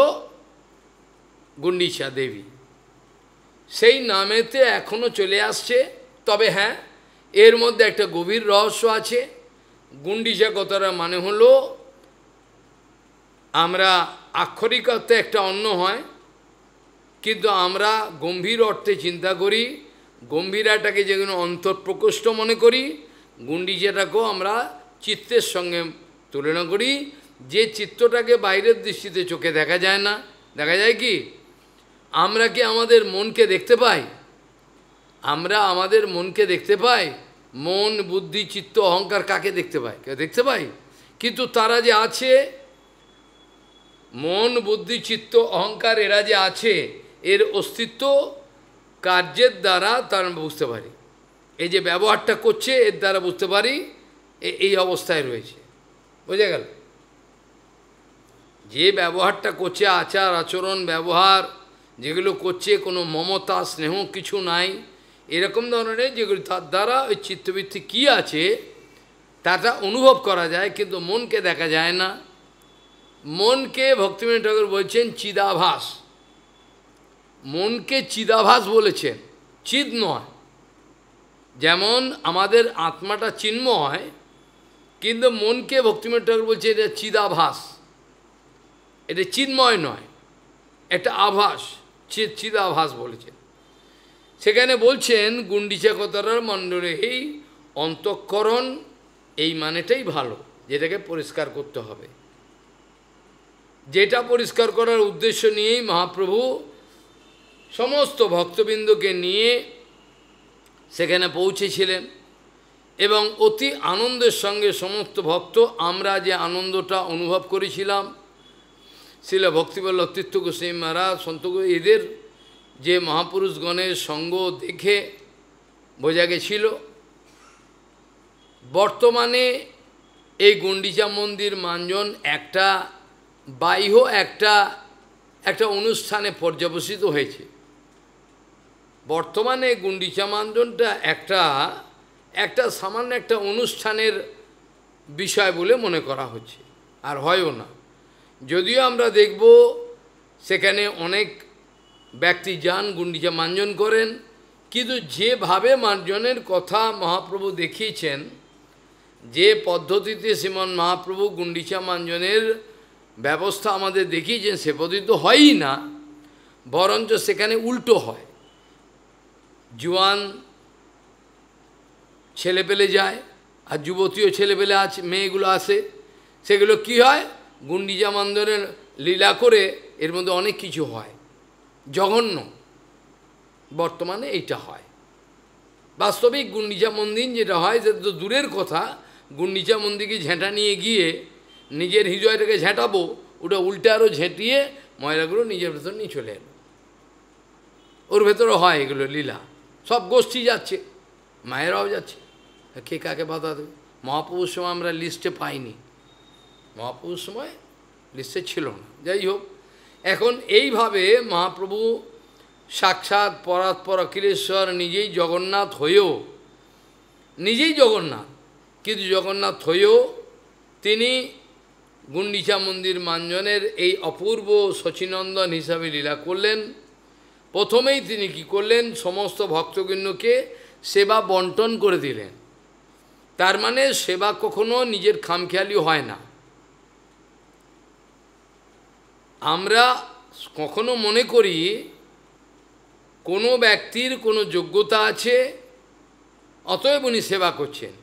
গুন্ডিচা দেবী, সেই নামেতে এখনও চলে আসছে। তবে হ্যাঁ, এর মধ্যে একটা গভীর রহস্য আছে। গুন্ডিচা কথাটা মানে হলো, আমরা আক্ষরিক অর্থে একটা অন্য হয়, কিন্তু আমরা গম্ভীর অর্থে চিন্তা করি, গম্ভীরাটাকে যেগুলো অন্তর্প্রকোষ্ঠ মনে করি, গুন্ডিচাটাকেও আমরা চিত্তের সঙ্গে তুলনা করি, যে চিত্তটাকে বাইরের দৃষ্টিতে চোখে দেখা যায় না। দেখা যায় কি? আমরা কি আমাদের মনকে দেখতে পাই? আমরা আমাদের মনকে দেখতে পাই? মন, বুদ্ধি, চিত্ত, অহংকার কাকে দেখতে পাই? কেউ দেখতে পাই? কিন্তু তারা যে আছে, মন, বুদ্ধি, চিত্ত, অহংকার এরা যে আছে, এর অস্তিত্ব কার্যের দ্বারা তার বুঝতে পারি। এই যে ব্যবহারটা করছে এর দ্বারা বুঝতে পারি এই অবস্থায় রয়েছে। বোঝা গেল? যে ব্যবহারটা করছে, আচার আচরণ ব্যবহার যেগুলো করছে, কোনো মমতা স্নেহ কিছু নাই, এরকম ধরনের যেগুলো, তার দ্বারা ওই চিত্তবৃত্তি কী আছে তাটা অনুভব করা যায়, কিন্তু মনকে দেখা যায় না। মনকে ভক্তিবিনোদ ঠাকুর বলছেন চিদাভাস, মনকে চিদাভাস বলেছেন, চিদ নয়। যেমন আমাদের আত্মাটা চিন্ময়, কিন্তু মনকে ভক্তিবিনোদ ঠাকুর বলছে এটা চিদাভাস, এটা চিন্ময় নয়, এটা আভাস, চিদাভাস বলেছেন। সেখানে বলছেন গুন্ডিচা কথাটার মণ্ডলে এই অন্তঃকরণ, এই মানেটাই ভালো, যেটাকে পরিষ্কার করতে হবে। যেটা পরিষ্কার করার উদ্দেশ্য নিয়েই মহাপ্রভু সমস্ত ভক্তবৃন্দকে নিয়ে সেখানে পৌঁছেছিলেন, এবং অতি আনন্দের সঙ্গে সমস্ত ভক্ত, আমরা যে আনন্দটা অনুভব করেছিলাম, শিল ভক্তিবল্লভ তীর্থ গোস্বামী মহারাজ, সন্ত এদের যে মহাপুরুষগণের সঙ্গ দেখে বোঝা গেছিল। বর্তমানে এই গুন্ডিচা মন্দির মাঞ্জন একটা বাহ্য একটা অনুষ্ঠানে পর্যবসিত হয়েছে। বর্তমানে গুন্ডিচা মাঞ্জনটা একটা সামান্য একটা অনুষ্ঠানের বিষয় বলে মনে করা হচ্ছে, আর হয়ও না। যদিও আমরা দেখব সেখানে অনেক ব্যক্তি যান গুন্ডিচা মাঞ্জন করেন, কিন্তু যেভাবে মার্জনের কথা মহাপ্রভু দেখিয়েছেন, যে পদ্ধতিতে শ্রীমন মহাপ্রভু গুন্ডিচা মাঞ্জনের ব্যবস্থা আমাদের দেখিয়েছেন, সে পদ্ধতি তো হয়ই না, বরঞ্চ সেখানে উল্টো হয়। জোয়ান ছেলেপেলে যায়, আর যুবতীও ছেলেপেলে আছে, মেয়েগুলো আসে, সেগুলো কি হয়, গুন্ডিচা মন্দিরের লীলা করে এর মধ্যে অনেক কিছু হয়, জঘন্য। বর্তমানে এইটা হয়। বাস্তবিক গুন্ডিচা মন্দির যেটা হয় সেটা তো দূরের কথা, গুন্ডিচা মন্দিরকে ঝেঁটা নিয়ে গিয়ে নিজের হৃদয়টাকে ঝেঁটাবো, ওটা উল্টে আরও ঝেঁটিয়ে ময়লাগুলো নিজের ভেতর নিয়ে চলে এলো। ওর ভেতরে হয় এগুলো লীলা, সব গোষ্ঠী যাচ্ছে, মায়েরাও যাচ্ছে, কে কাকে বাধা দেবে। মহাপ্রভুর সময় আমরা লিস্টে পাইনি, মহাপ্রভুর সময় লিস্টে ছিল না। যাই হোক, এখন এইভাবে মহাপ্রভু সাক্ষাৎ পরাৎপর অখিলেশ্বর নিজেই জগন্নাথ হয়েও, নিজেই জগন্নাথ, কিন্তু জগন্নাথ হয়েও তিনি গুন্ডিচা মন্দির মাঞ্জনের এই অপূর্ব শচীনন্দন হিসাবে লীলা করলেন। প্রথমেই তিনি কি করলেন, সমস্ত ভক্তগণকে সেবা বন্টন করে দিলেন। তার মানে সেবা কখনো নিজের খামখেয়ালি হয় না। আমরা কখনো মনে করি কোনো ব্যক্তির কোনো যোগ্যতা আছে, অতএব উনি সেবা করছেন।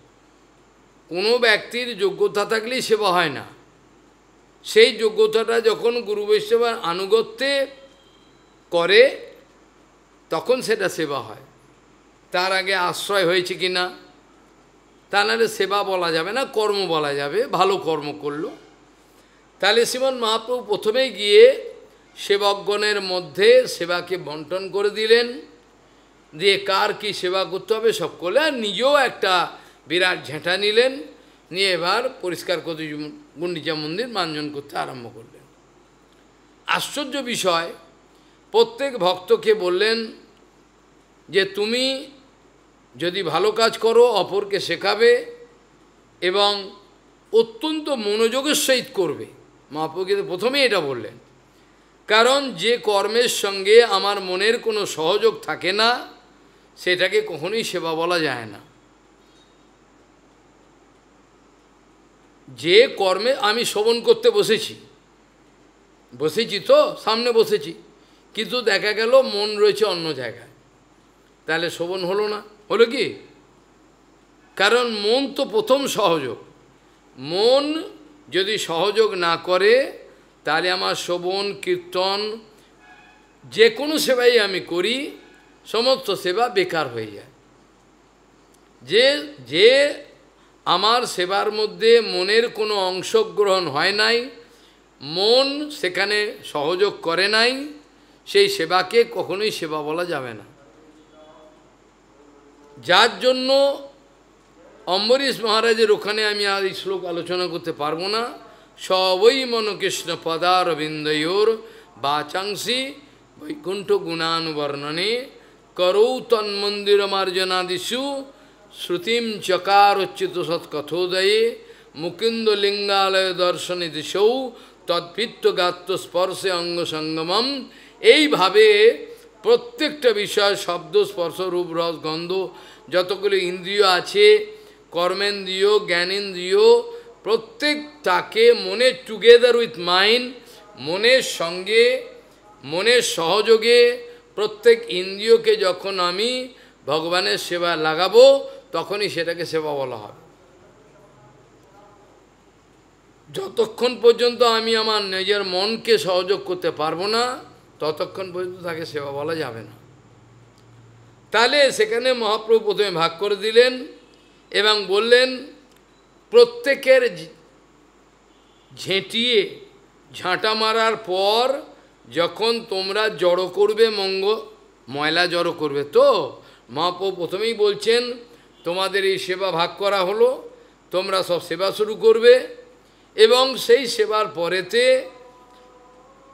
কোনো ব্যক্তির যোগ্যতা থাকলেই সেবা হয় না। সেই যোগ্যতাটা যখন গুরু বৈষ্ণবের আনুগত্যে করে তখন সেটা সেবা হয়। তার আগে আশ্রয় হয়েছে কি না, তা নাহলে সেবা বলা যাবে না, কর্ম বলা যাবে, ভালো কর্ম করলো। তাহলে শ্রীমৎ মহাপ্রভু প্রথমে গিয়ে সেবকগণের মধ্যে সেবাকে বন্টন করে দিলেন, দিয়ে কার কি সেবা করতে হবে সব করলে, আর নিজেও একটা বিরাট ঝেঁটা নিলেন, নিয়ে এবার পরিষ্কার করতে গুন্ডিচা মন্দির মাঞ্জন করতে আরম্ভ করলেন। আশ্চর্য বিষয়, প্রত্যেক ভক্তকে বললেন যে তুমি যদি ভালো কাজ করো অপরকে শেখাবে এবং অত্যন্ত মনোযোগের সহিত করবে। মহাপ্রভুকে প্রথমেই এটা বললেন, কারণ যে কর্মের সঙ্গে আমার মনের কোনো সহযোগ থাকে না সেটাকে কখনোই সেবা বলা যায় না। যে কর্মে আমি শ্রবণ করতে বসেছি তো সামনে বসেছি, কিন্তু দেখা গেল মন রয়েছে অন্য জায়গায়, তাহলে শ্রবণ হলো না। হলো কি? কারণ মন তো প্রথম সহযোগ। মন যদি সহযোগ না করে তাহলে আমার শ্রবণ কীর্তন যে কোনো সেবাই আমি করি সমস্ত সেবা বেকার হয়ে যায়। যে আমার সেবার মধ্যে মনের কোনো অংশগ্রহণ হয় নাই, মন সেখানে সহযোগ করে নাই, সেই সেবাকে কখনোই সেবা বলা যাবে না। যার জন্য অম্বরীশ মহারাজের ওখানে আমি আর এই শ্লোক আলোচনা করতে পারবো না। সবই মনকৃষ্ণ পদারবিন্দয়োর বাচাংসি বৈকুণ্ঠ গুণানুবর্ণনে করৌ তন্মন্দির মার্জনাদিষু শ্রুতিম চকারোচ্যুত সৎকথোদয়ে মুকুন্দ লিঙ্গালয় দর্শনে দিশৌ তদ্ভিত্ত গাত্র স্পর্শে অঙ্গ সঙ্গমম। এইভাবে প্রত্যেকটা বিষয়, শব্দ, স্পর্শ, রূপ, রস, গন্ধ, যতগুলো ইন্দ্রিয় আছে, কর্মেন্দ্রিয়, জ্ঞানেন্দ্রিয়, প্রত্যেকটাকে মনের টুগেদার উইথ মাইন্ড, মনের সঙ্গে মনের সহযোগে প্রত্যেক ইন্দ্রিয়কে যখন আমি ভগবানের সেবা লাগাবো তখনই সেটাকে সেবা বলা হবে। যতক্ষণ পর্যন্ত আমি আমার নিজের মনকে সহযোগ করতে পারবো না ততক্ষণ পর্যন্ত তাকে সেবা বলা যাবে না। তাহলে সেখানে মহাপ্রভু প্রথমে ভাগ করে দিলেন এবং বললেন প্রত্যেকের ঝেঁটিয়ে ঝাঁটা মারার পর যখন তোমরা জড়ো করবে ময়লা জড়ো করবে, তো মহাপ্রভু প্রথমেই বলছেন তোমাদের এই সেবা ভাগ করা হলো, তোমরা সব সেবা শুরু করবে এবং সেই সেবার পরেতে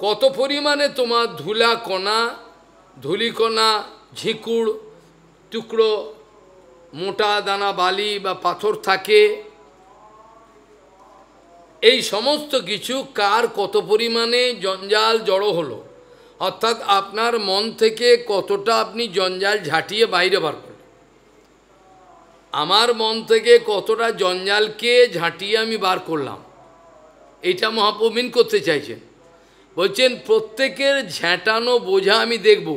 কত পরিমাণে তোমার ধুলিকণা, ঝিকুড়, টুকরো, মোটা দানা বালি বা পাথর থাকে, এই সমস্ত কিছু কার কত পরিমাণে জঞ্জাল জড়ো হলো, অর্থাৎ আপনার মন থেকে কতটা আপনি জঞ্জাল ঝাঁটিয়ে বাইরে বার করলেন। আমার মন থেকে কতটা জঞ্জালকে ঝাঁটিয়ে আমি বার করলাম, এইটা মহাপ্রভু মিন করতে চাইছেন। বলছেন প্রত্যেকের ঝেঁটানো বোঝা আমি দেখব,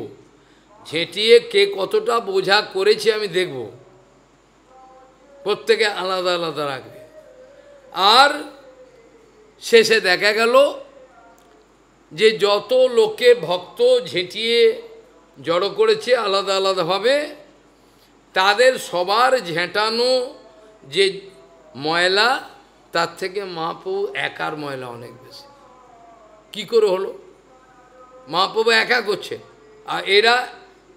ঝেঁটিয়ে কে কতটা বোঝা করেছে আমি দেখব। প্রত্যেকে আলাদা আলাদা রাখবে। আর শেষে দেখা গেল যে যত লোকে ভক্ত ঝেঁটিয়ে জড়ো করেছে আলাদা আলাদাভাবে, তাদের সবার ঝেঁটানো যে ময়লা তার থেকে মহাপ্রভু একার ময়লা অনেক বেশি। কি করে হলো? মহাপ্রভু একা করছে, আর এরা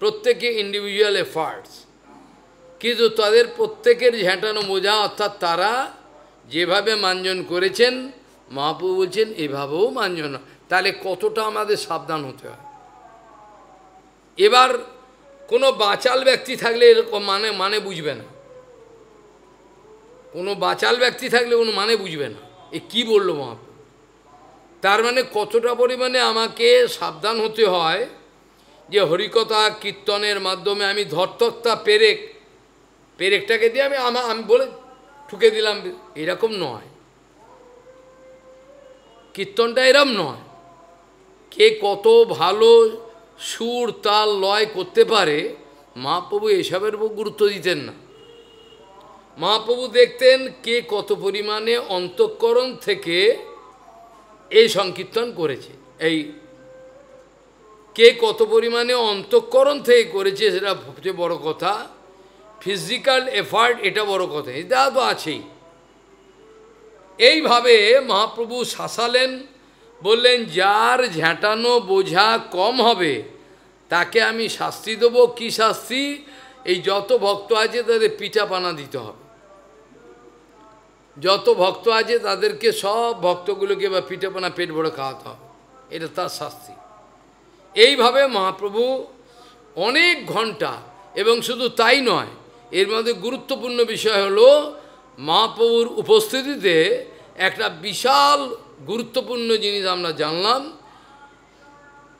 প্রত্যেকে ইন্ডিভিজুয়াল এফার্টস, কিন্তু তাদের প্রত্যেকের ঝেঁটানো বোঝা, অর্থাৎ তারা যেভাবে মার্জন করেছেন মহাপ্রভু বলছেন এভাবেও মার্জন। তাহলে কতটা আমাদের সাবধান হতে হয়। এবার কোনো বাচাল ব্যক্তি থাকলে এরকম মানে বুঝবে না, কোনো বাচাল ব্যক্তি থাকলে কোনো মানে বুঝবে না এ কী বললো মহাপ্রভু। তার মানে কতটা পরিমাণে আমাকে সাবধান হতে হয় যে হরিকথা কীর্তনের মাধ্যমে আমি ধরতক্তা পেরেকটাকে দিয়ে আমি বলে ঠুকে দিলাম, এরকম নয়। কীর্তনটা এরম নয়, কে কত ভালো সুর তাল লয় করতে পারে, মহাপ্রভু এসবের উপর গুরুত্ব দিতেন না। মহাপ্রভু দেখতেন কে কত পরিমাণে অন্তঃকরণ থেকে এই সংকীর্তন করেছে, এই কে কত পরিমাণে অন্তঃকরণ থেকে করেছে সেটা সবচেয়ে বড় কথা। ফিজিক্যাল এফার্ট এটা বড় কথা, এটা তো আছেই। এইভাবে মহাপ্রভু শাসালেন, বললেন যার ঝাঁটানো বোঝা কম হবে তাকে আমি শাস্তি দেবো। কি শাস্তি? এই যত ভক্ত আছে তাদের পিঠাপানা দিতে হবে। যত ভক্ত আছে তাদেরকে সব ভক্তগুলোকে বা পিঠাপানা পেট ভরে খাওয়াতে হবে, এটা তার শাস্তি। এইভাবে মহাপ্রভু অনেক ঘন্টা, এবং শুধু তাই নয়, এর মধ্যে গুরুত্বপূর্ণ বিষয় হলো মহাপ্রভুর উপস্থিতিতে একটা বিশাল গুরুত্বপূর্ণ জিনিস আমরা জানলাম।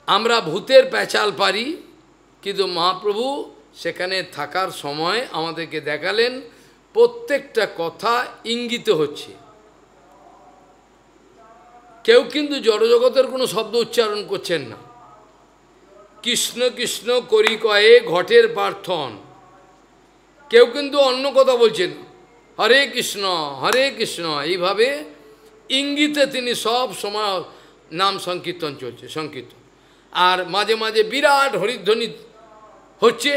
আমরা ভূতের প্যাচাল পারি, কিন্তু মহাপ্রভু সেখানে থাকার সময় আমাদেরকে দেখালেন প্রত্যেকটা কথা ইঙ্গিত হচ্ছে। কেউ কিন্তু জড়জগতের কোনো শব্দ উচ্চারণ করছেন না। কৃষ্ণ কৃষ্ণ করি কয়ে ঘটের প্রার্থন, কেউ কিন্তু অন্য কথা বলছেন, হরে কৃষ্ণ এইভাবে ইঙ্গিতে তিনি সব সময় নাম সংকীর্তন চলছে, সংকীর্তন। আর মাঝে মাঝে বিরাট হরিধ্বনি হচ্ছে,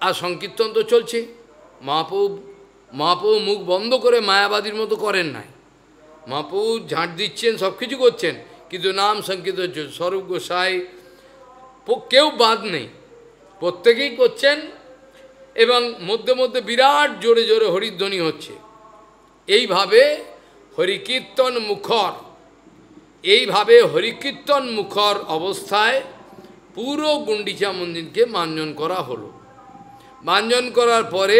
আর সংকীর্তন তো চলছে। মহাপ্রভু মুখ বন্ধ করে মায়াবাদীর মতো করেন নাই। মহাপ্রভু ঝাঁট দিচ্ছেন, সব কিছু করছেন, কিন্তু নাম সংকীর্তন চলছে। স্বরূপ গোসাই কেউ বাদ নেই, প্রত্যেকেই করছেন, এবং মধ্যে মধ্যে বিরাট জোরে জোরে হরিধ্বনি হচ্ছে। এইভাবে হরিকীর্তন মুখর অবস্থায় পুরো গুন্ডিচা মন্দিরকে মার্জন করা হলো। মার্জন করার পরে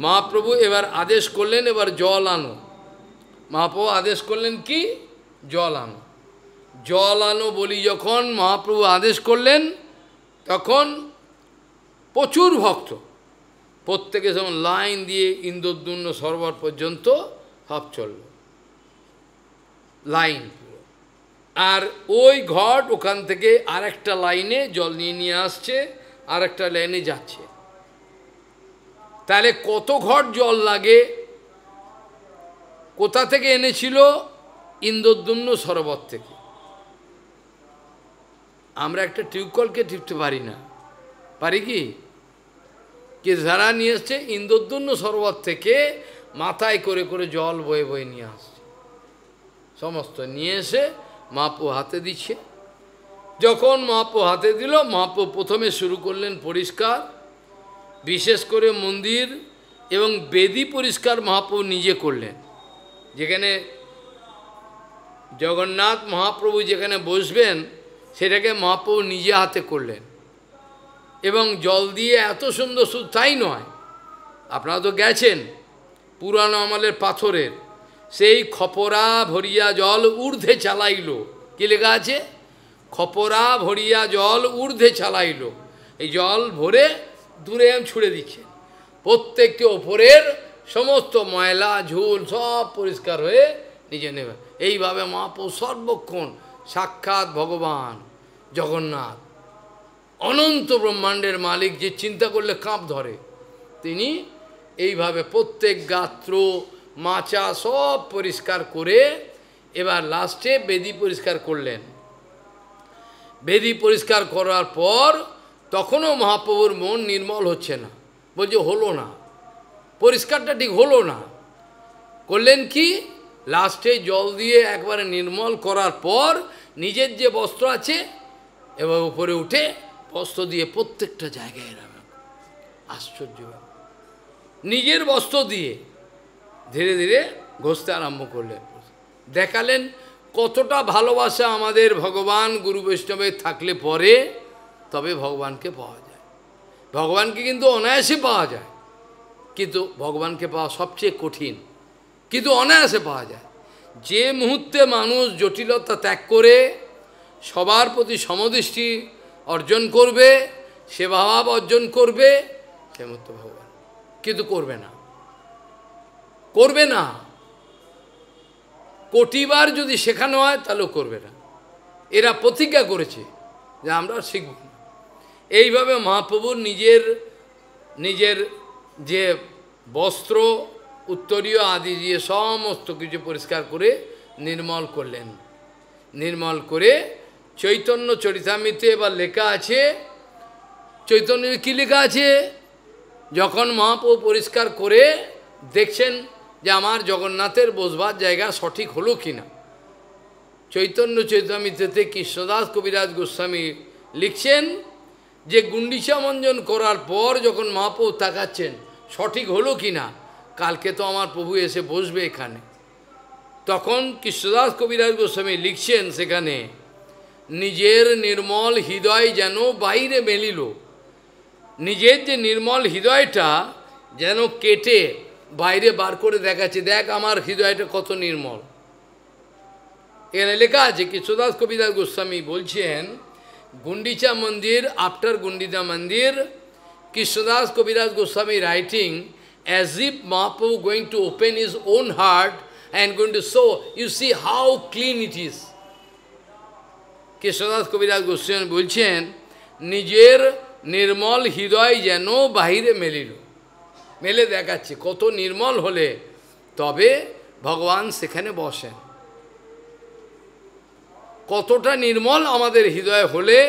মহাপ্রভু এবার আদেশ করলেন, এবার জল আনো। মহাপ্রভু আদেশ করলেন কি? জল আনো। জল আনো বলি যখন মহাপ্রভু আদেশ করলেন, তখন প্রচুর ভক্ত প্রত্যেকে যেমন লাইন দিয়ে ইন্দ্রদ্যুম্ন সরোবর পর্যন্ত সব চলল, লাইন পুরো। আর ওই ঘট ওখান থেকে আরেকটা লাইনে জল নিয়ে আসছে, আরেকটা লাইনে যাচ্ছে। তাহলে কত ঘট জল লাগে? কোথা থেকে এনেছিল? ইন্দ্রদ্যুম্ন সরোবর থেকে। আমরা একটা টিউবকলকে টিপতে পারি না, পারি কি? কে যারা নিয়ে এসছে ইন্দ্রদ্যুম্ন সরোবর থেকে মাথায় করে করে জল বয়ে বয়ে নিয়ে আসছে, সমস্ত নিয়ে এসে মহাপ্রভু হাতে দিচ্ছে। যখন মহাপ্রভু হাতে দিল, মহাপ্রভু প্রথমে শুরু করলেন পরিষ্কার, বিশেষ করে মন্দির এবং বেদি পরিষ্কার মহাপ্রভু নিজে করলেন। যেখানে জগন্নাথ মহাপ্রভু যেখানে বসবেন সেটাকে মহাপ্রভু নিজে হাতে করলেন, এবং জল দিয়ে এত সুন্দর, শুধু তাই নয়, আপনারা তো গেছেন পুরানো আমলের পাথরের, সেই খপরা ভরিয়া জল ঊর্ধ্বে চালাইল। কি লেখা আছে? খপরা ভরিয়া জল ঊর্ধ্বে চালাইল। এই জল ভরে দূরে ছুঁড়ে দিচ্ছে, প্রত্যেককে ওপরের সমস্ত ময়লা ঝুল সব পরিষ্কার হয়ে নিজে নেবে। এইভাবে মহাপ্রভু সর্বক্ষণ সাক্ষাৎ ভগবান জগন্নাথ, অনন্ত ব্রহ্মাণ্ডের মালিক, যে চিন্তা করলে কাঁপ ধরে, তিনি এইভাবে প্রত্যেক গাত্র মাচা সব পরিষ্কার করে এবার লাস্টে বেদি পরিষ্কার করলেন। বেদি পরিষ্কার করার পর তখনও মহাপ্রভুর মন নির্মল হচ্ছে না, বলছে হলো না, পরিষ্কারটা ঠিক হলো না। করলেন কি, লাস্টে জল দিয়ে একবারে নির্মল করার পর নিজের যে বস্ত্র আছে এবার উপরে উঠে বস্ত্র দিয়ে প্রত্যেকটা জায়গায় এরাবেন। আশ্চর্য, নিজের বস্ত্র দিয়ে ধীরে ধীরে ঘষতে আরম্ভ করলেন। দেখালেন কতটা ভালোবাসা আমাদের ভগবান গুরু বৈষ্ণবের থাকলে পরে তবে ভগবানকে পাওয়া যায়। ভগবানকে কিন্তু অনায়াসে পাওয়া যায়, কিন্তু ভগবানকে পাওয়া সবচেয়ে কঠিন, কিন্তু অনায়াসে পাওয়া যায়। যে মুহূর্তে মানুষ জটিলতা ত্যাগ করে সবার প্রতি সমদৃষ্টি অর্জন করবে, সেবাভাব অর্জন করবে, সে মুহূর্তে ভগবান, কিন্তু করবে না, করবে না। কোটিবার যদি শেখানো হয় তাহলেও করবে না। এরা প্রতিজ্ঞা করেছে যে আমরা শিখব না। এইভাবে মহাপ্রভুর নিজের যে বস্ত্র উত্তরীয় আদি দিয়ে সমস্ত কিছু পরিষ্কার করে নির্মল করলেন। নির্মল করে চৈতন্য চরিতামৃতে এবার লেখা আছে, চৈতন্য কি লেখা আছে, যখন মহাপ্রভু পরিষ্কার করে দেখছেন যে আমার জগন্নাথের বসবার জায়গা সঠিক হলো কিনা, চৈতন্য চরিতামৃতেতে কৃষ্ণদাস কবিরাজ গোস্বামী লিখছেন যে গুন্ডিচা মঞ্জন করার পর যখন মহাপ্রভু তাকাচ্ছেন সঠিক হলো কিনা, কালকে তো আমার প্রভু এসে বসবে এখানে, তখন কৃষ্ণদাস কবিরাজ গোস্বামী লিখছেন সেখানে, নিজের নির্মল হৃদয় যেন বাইরে মেলিল, নিজের যে নির্মল হৃদয়টা যেন কেটে বাইরে বার করে দেখাচ্ছে, দেখ আমার হৃদয়টা কত নির্মল। এখানে লেখা আছে, কৃষ্ণদাস কবিরাজ গোস্বামী বলছেন, গুন্ডিচা মন্দির, আফটার গুন্ডিচা মন্দির, Krishnadas Kaviraj Goswami writing as if Mahaprabhu going to open his own heart and going to show, you see how clean it is. Krishnadas Kaviraj Goswami বলছেন, নিজের নির্মল হৃদয় যেন বাহিরে মেলিল, মেলে দেখাচ্ছে কত নির্মল হলে তবে ভগবান সেখানে বসেন। কতটা নির্মল আমাদের হৃদয় হলে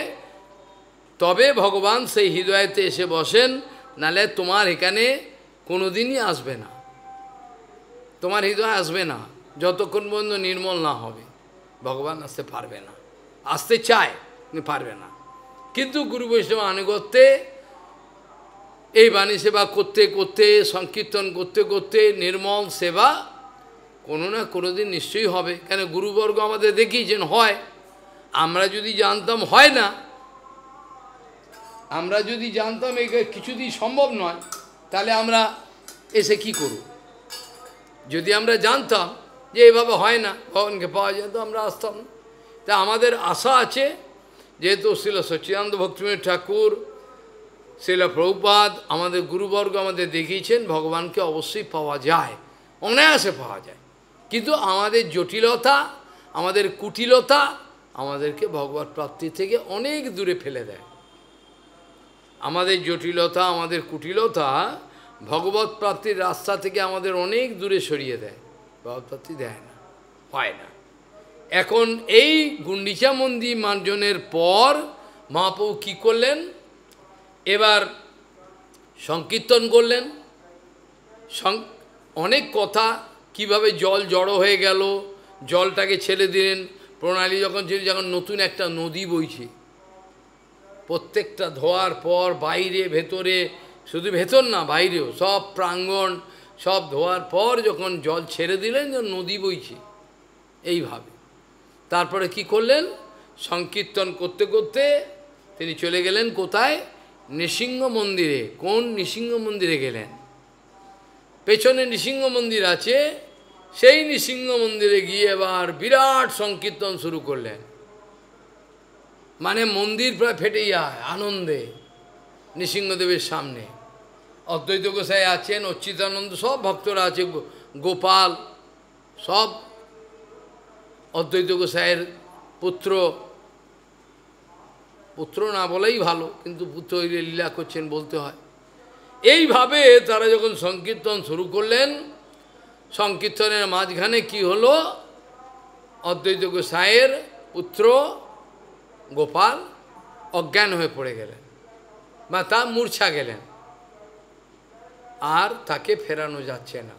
তবে ভগবান সেই হৃদয়তে এসে বসেন, নালে তোমার এখানে কোনোদিনই আসবে না, তোমার হৃদয় আসবে না যতক্ষণ পর্যন্ত নির্মল না হবে, ভগবান আসতে পারবে না। আসতে চায় কিন্তু পারবে না। কিন্তু গুরু বৈষ্ণব আনুগত্যে এই বাণী সেবা করতে করতে, সংকীর্তন করতে করতে নির্মল সেবা কোনো না কোনো দিন নিশ্চয়ই হবে। কেন গুরুবর্গ আমাদের দেখিয়েছেন হয়, আমরা যদি জানতাম হয় না, আমরা যদি জানতাম এই কিছুদিন সম্ভব নয়, তাহলে আমরা এসে কি করব? যদি আমরা জানতাম যে এভাবে হয় না, ভগবানকে পাওয়া যায়, তো আমরা আসতাম না। তা আমাদের আশা আছে, যেহেতু শ্রীল সচ্চিদানন্দ ভক্তিবিনোদ ঠাকুর, শ্রীল প্রভুপাদ, আমাদের গুরুবর্গ আমাদের দেখিয়েছেন ভগবানকে অবশ্যই পাওয়া যায়, অনায়াসে পাওয়া যায়। কিন্তু আমাদের জটিলতা, আমাদের কুটিলতা আমাদেরকে ভগবত প্রাপ্তি থেকে অনেক দূরে ফেলে দেয়। আমাদের জটিলতা, আমাদের কুটিলতা ভগবত প্রাপ্তির রাস্তা থেকে আমাদের অনেক দূরে সরিয়ে দেয়, ভগবত প্রাপ্তি দেয় না, হয় না। এখন এই গুন্ডিচা মন্দির মার্জনের পর মহাপ্রভু কী করলেন, এবার সংকীর্তন করলেন। অনেক কথা, কিভাবে জল জড়ো হয়ে গেল, জলটাকে ছেড়ে দিলেন, প্রণালী যখন ছিল, যখন নতুন একটা নদী বইছে, প্রত্যেকটা ধোয়ার পর বাইরে ভেতরে, শুধু ভেতর না বাইরেও সব প্রাঙ্গণ সব ধোয়ার পর যখন জল ছেড়ে দিলেন, যখন নদী বইছে এইভাবে। তারপরে কি করলেন, সংকীর্তন করতে করতে তিনি চলে গেলেন কোথায়, নৃসিংহ মন্দিরে। কোন নৃসিংহ মন্দিরে গেলেন? পেছনে নৃসিংহ মন্দির আছে, সেই নৃসিংহ মন্দিরে গিয়ে এবার বিরাট সংকীর্তন শুরু করলেন। মানে মন্দির প্রায় ফেটে যায় আনন্দে নৃসিংহদেবের সামনে। অদ্বৈত গোসাই আছেন, অচ্যুতানন্দ, সব ভক্তরা আছে, গোপাল, সব অদ্বৈত গোসাইয়ের পুত্র, পুত্র না বলেই ভালো, কিন্তু পুত্র লীলা করছেন বলতে হয়। এইভাবে তারা যখন সংকীর্তন শুরু করলেন, সংকীর্তনের মাঝখানে কি হলো, অদ্বৈত গোসাইয়ের পুত্র গোপাল অজ্ঞান হয়ে পড়ে গেলেন, বা তা মূর্ছা গেলেন, আর তাকে ফেরানো যাচ্ছে না।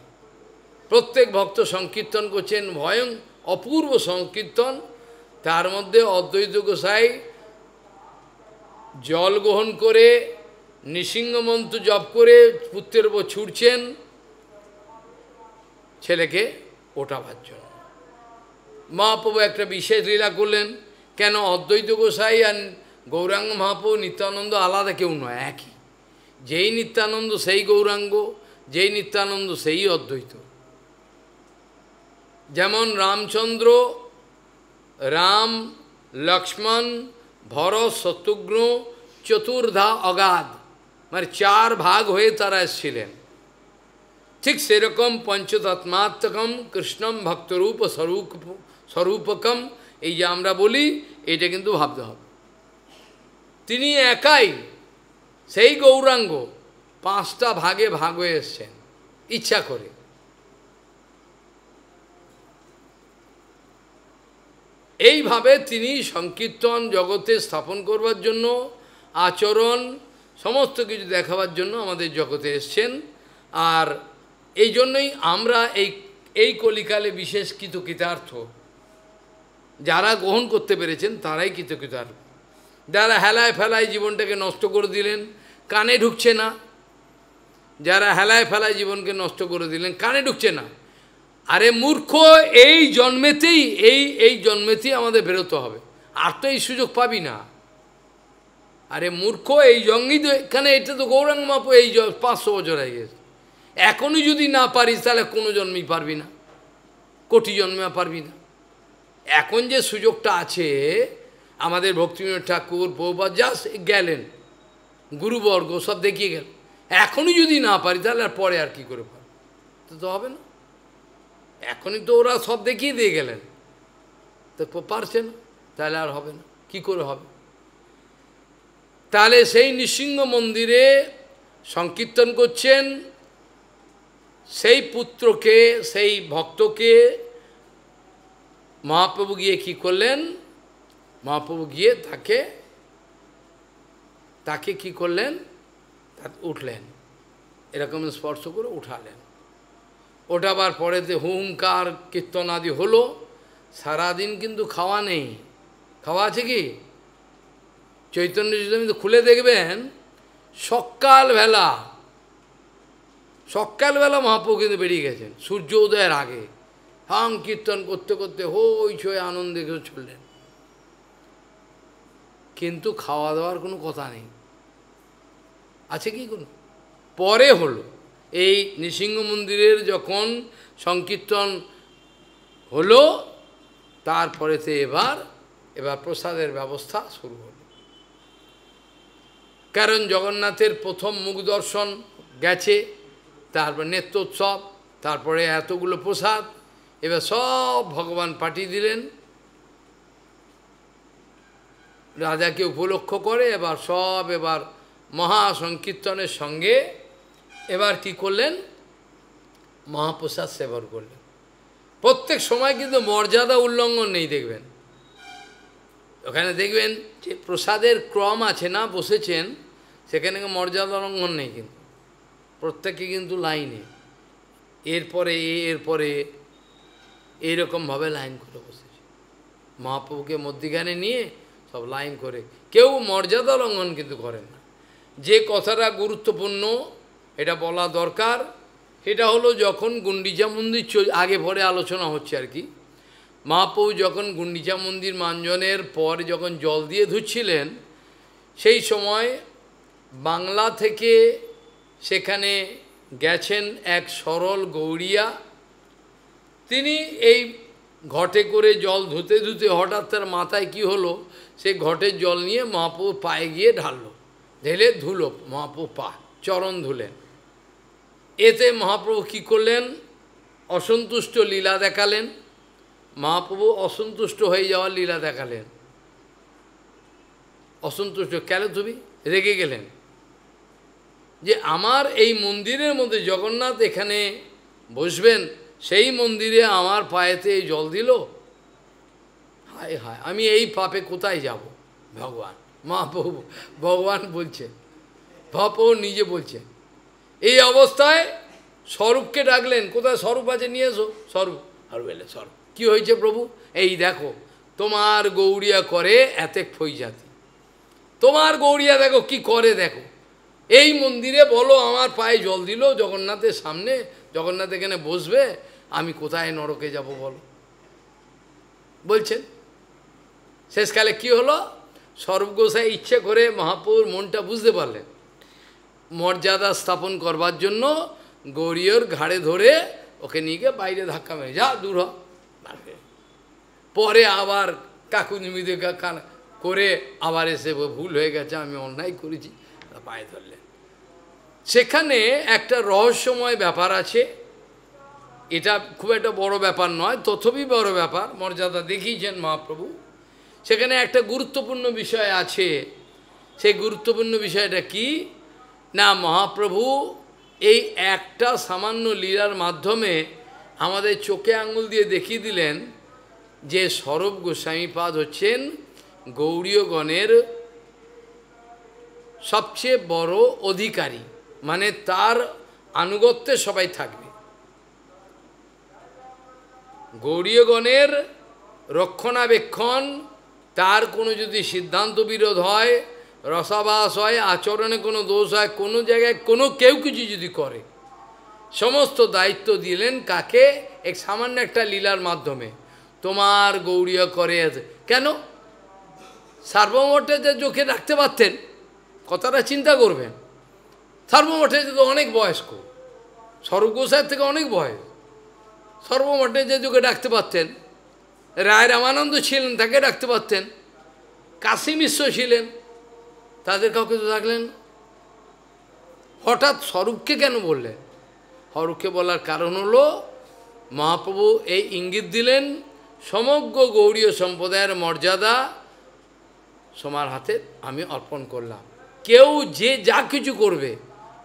প্রত্যেক ভক্ত সংকীর্তন করছেন, ভয়ং অপূর্ব সংকীর্তন। তার মধ্যে অদ্বৈত গোসাই জল গ্রহণ করে নৃসিংহমন্ত্র জপ করে পুত্রের উপর ছুটছেন ছেলেকে ওঠাবার জন্য। মহাপ্রভু একটা বিশেষ লীলা করলেন। কেন অদ্বৈত গোসাই আর গৌরাঙ্গ মহাপ্রভু নিত্যানন্দ আলাদা কেউ নয়, একই। যেই নিত্যানন্দ সেই গৌরাঙ্গ, যেই নিত্যানন্দ সেই অদ্বৈত। যেমন রামচন্দ্র, রাম, লক্ষ্মণ, ভরত, শত্রুঘ্ন, চতুর্ধা অগাধ, মানে চার ভাগ হয়ে তারা এসেছিলেন। ঠিক সেরকম পঞ্চতত্মাত্মকম কৃষ্ণম ভক্তরূপ স্বরূপকম, এই যে আমরা বলি, এটা কিন্তু ভাবতে হবে। তিনি একাই সেই গৌরাঙ্গ, পাঁচটা ভাগে ভাগ হয়ে এসছেন ইচ্ছা করে। এইভাবে তিনি সংকীর্তন জগতে স্থাপন করবার জন্য, আচরণ সমস্ত কিছু দেখাবার জন্য আমাদের জগতে এসছেন। আর এই জন্যই আমরা এই কলিকালে বিশেষ কৃতকৃতার্থ। যারা গ্রহণ করতে পেরেছেন তারাই কৃতকৃতার্থ। যারা হেলায় ফেলায় জীবনটাকে নষ্ট করে দিলেন, কানে ঢুকছে না। যারা হেলায় ফেলায় জীবনকে নষ্ট করে দিলেন, কানে ঢুকছে না। আরে মূর্খ, এই জন্মেতেই আমাদের বেরোতে হবে, আর তো এই সুযোগ পাবি না। আরে মূর্খ, এই জন্মেই তো, এখানে এটা তো গৌরাঙ্গ মহাপ্রভু এই 500 বছর হয়ে গেছে। এখনই যদি না পারিস তাহলে কোনো জন্মেই পারবি না, কোটি জন্মে পারবি না। এখন যে সুযোগটা আছে, আমাদের ভক্তিবিনোদ ঠাকুর প্রভুপাদ জাস্ট গেলেন, গুরুবর্গ সব দেখিয়ে গেল। এখনই যদি না পারি তাহলে আর পরে আর কি করে পারব? তো হবে না। এখনই তো ওরা সব দেখিয়ে দিয়ে গেলেন, তো পারছে না, তাহলে আর হবে না, কি করে হবে? তাহলে সেই নৃসিংহ মন্দিরে সংকীর্তন করছেন, সেই পুত্রকে, সেই ভক্তকে মহাপ্রভু গিয়ে কি করলেন? মহাপ্রভু গিয়ে তাকে কি করলেন? উঠলেন, এরকম স্পর্শ করে উঠালেন। ওঠাবার পরেতে হুঙ্কার কীর্তন আদি হলো। সারাদিন কিন্তু খাওয়া নেই। খাওয়া আছে কি? চৈতন্য চৈতন্য খুলে দেখবেন, সকালবেলা মহাপ্রভু কিন্তু বেরিয়ে গেছেন সূর্য উদয়ের আগে। হাং কীর্তন করতে করতে হই ছয় আনন্দে চললেন, কিন্তু খাওয়া দাওয়ার কোনো কথা নেই। আছে কি কোনো? পরে হলো। এই নৃসিংহ মন্দিরের যখন সংকীর্তন হলো, তারপরেতে এবার প্রসাদের ব্যবস্থা শুরু হলো। কারণ জগন্নাথের প্রথম মুখ দর্শন গেছে, তারপর নেত্রোৎসব, তারপরে এতগুলো প্রসাদ, এবার সব ভগবান পাঠিয়ে দিলেন রাজাকে উপলক্ষ করে। এবার মহা সংকীর্তনের সঙ্গে এবার কি করলেন? মহাপ্রসাদ সেবন করলেন। প্রত্যেক সময় কিন্তু মর্যাদা উল্লঙ্ঘন নেই, দেখবেন ওখানে দেখবেন যে প্রসাদের ক্রম আছে না, বসেছেন সেখানে মর্যাদা লঙ্ঘন নেই, কিন্তু প্রত্যেকে কিন্তু লাইনে এরপরে এইরকমভাবে লাইন করে বসেছে। মহাপ্রভুকে মধ্যিখানে নিয়ে সব লাইন করে, কেউ মর্যাদা লঙ্ঘন কিন্তু করেন না। যে কথাটা গুরুত্বপূর্ণ এটা বলা দরকার, এটা হলো যখন গুন্ডিচা মন্দির আগে পরে আলোচনা হচ্ছে আর কি। মহাপ্রভু যখন গুন্ডিচা মন্দির মাঞ্জনের পর যখন জল দিয়ে ধুচ্ছিলেন, সেই সময় বাংলা থেকে সেখানে গেছেন এক সরল গৌড়িয়া। তিনি এই ঘটে করে জল ধুতে ধুতে হঠাৎ তার মাথায় কি হলো, সে ঘটের জল নিয়ে মহাপ্রভুর পায়ে গিয়ে ঢাললো, ঢেলে ধুলো মহাপ্রভু পা, চরণ ধুলেন। এতে মহাপ্রভু কি করলেন? অসন্তুষ্ট লীলা দেখালেন। মহাপ্রভু অসন্তুষ্ট হয়ে যাওয়ার লীলা দেখালেন। অসন্তুষ্ট কেন? তুমি রেগে গেলেন, যে আমার এই মন্দিরের মধ্যে জগন্নাথ এখানে বসবেন, সেই মন্দিরে আমার পায়েতে জল দিল, হায় হায়, আমি এই পাপে কোথায় যাব? ভগবান মহাপ্রভু ভগবান বলছেন, মহাপ্রভু নিজে বলছেন। এই অবস্থায় স্বরূপকে ডাকলেন, কোথায় স্বরূপ আছে নিয়ে এসো, স্বরূপ। আর বললে স্বরূপ কী হয়েছে প্রভু? এই দেখো তোমার গৌরিয়া করে এতেক ফৈজাতি, তোমার গৌরিয়া দেখো কি করে, দেখো এই মন্দিরে বলো আমার পায়ে জল দিল জগন্নাথের সামনে, জগন্নাথ এখানে বসবে, আমি কোথায় নরকে যাব বলো বলছেন। শেষকালে কি হলো? স্বরূপ গোসাই ইচ্ছে করে মহাপ্রভুর মনটা বুঝতে পারলেন, মর্যাদা স্থাপন করবার জন্য গৌরীয়র ঘাড়ে ধরে ওকে নিয়ে গিয়ে বাইরে ধাক্কা মেরে, যা দূর হ। পরে আবার কাকুনিমিদে করে আবার এসে ভুল হয়ে গেছে, আমি অন্যায় করেছি, পায়ে ধরলেন। সেখানে একটা রহস্যময় ব্যাপার আছে, এটা খুব একটা বড় ব্যাপার নয়, তথাপি বড় ব্যাপার, মর্যাদা দেখিয়েছেন মহাপ্রভু। সেখানে একটা গুরুত্বপূর্ণ বিষয় আছে। সেই গুরুত্বপূর্ণ বিষয়টা কি না, মহাপ্রভু এই একটা সামান্য লীলার মাধ্যমে আমাদের চোখে আঙুল দিয়ে দেখিয়ে দিলেন যে স্বরূপ গোস্বামীপাদ হচ্ছেন গৌড়ীয়গণের সবচেয়ে বড় অধিকারী, মানে তার আনুগত্যে সবাই থাকবে। গৌড়ীয়গণের রক্ষণাবেক্ষণ, তার কোনো যদি সিদ্ধান্ত বিরোধ হয়, রসাভাস হয়, আচরণে কোনো দোষ হয়, কোনো জায়গায় কোনো কেউ কিছু যদি করে, সমস্ত দায়িত্ব দিলেন কাকে? এক সামান্য একটা লীলার মাধ্যমে। তোমার গৌরীয় করে কেন? সার্বভৌমভট্টাচার্য যে চোখে রাখতে পারতেন, কথাটা চিন্তা করবেন। সার্বভৌমভট্টাচার্য তো অনেক বয়স্ক, স্বরূপ গোসাইয়ের থেকে অনেক বয়স, সার্বভৌমভট্টাচার্য চোখে ডাকতে পারতেন। রায় রামানন্দ ছিলেন, তাকে ডাকতে পারতেন। কাশী মিশ্র ছিলেন, তাদের কাউকে তো ডাকলেন। হঠাৎ স্বরূপকে কেন বললেন? স্বরূপকে বলার কারণ হলো মহাপ্রভু এই ইঙ্গিত দিলেন, সমগ্র গৌড়ীয় সম্প্রদায়ের মর্যাদা তোমার হাতে আমি অর্পণ করলাম, কেউ যে যা কিছু করবে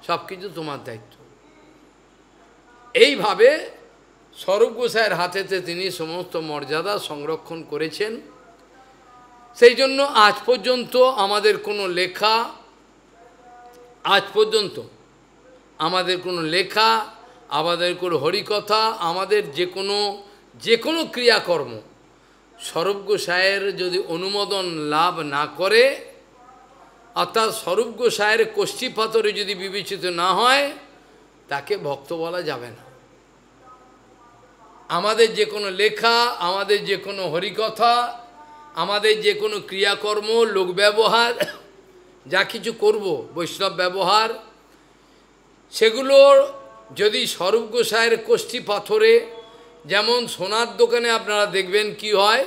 সব কিছু তোমার দায়িত্ব। এইভাবে স্বরূপ গোসাইয়ের হাতেতে তিনি সমস্ত মর্যাদা সংরক্ষণ করেছেন। সেই জন্য আজ পর্যন্ত আমাদের কোনো লেখা, আমাদের কোনো হরিকথা, আমাদের যে কোনো ক্রিয়াকর্ম স্বরূপ গোসাইয়ের যদি অনুমোদন লাভ না করে, অর্থাৎ স্বরূপ গোসাইয়ের কষ্টিপাতরে যদি বিবেচিত না হয়, তাকে ভক্ত বলা যাবে না। আমাদের যে কোনো লেখা, আমাদের যে কোনো হরিকথা, আমাদের যে কোনো ক্রিয়াকর্ম, লোক ব্যবহার, যা কিছু করব, বৈষ্ণব ব্যবহার, সেগুলোর যদি স্বরূপ গোসাইয়ের কষ্টি পাথরে, যেমন সোনার দোকানে আপনারা দেখবেন কি হয়,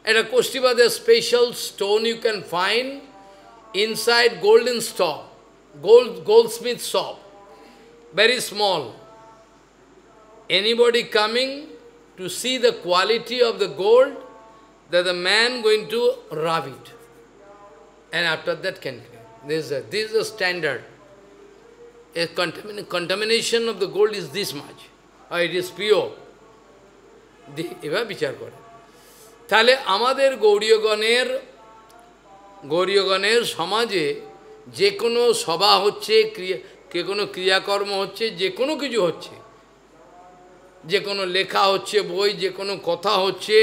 এটা কষ্টিপাতের special stone you can find inside golden stop, goldsmith shop, very small. Anybody coming to see the quality of the gold, that the man going to rub it, and after that can clean. This is the standard. A contamination of the gold is this much, or it is pure. এবার বিচার করে। তাহলে আমাদের গৌড়ীয়গণের সমাজে যে কোনো সভা হচ্ছে, কোনো ক্রিয়াকর্ম হচ্ছে, যে কোনো কিছু হচ্ছে, যে কোনো লেখা হচ্ছে বই, যে কোনো কথা হচ্ছে,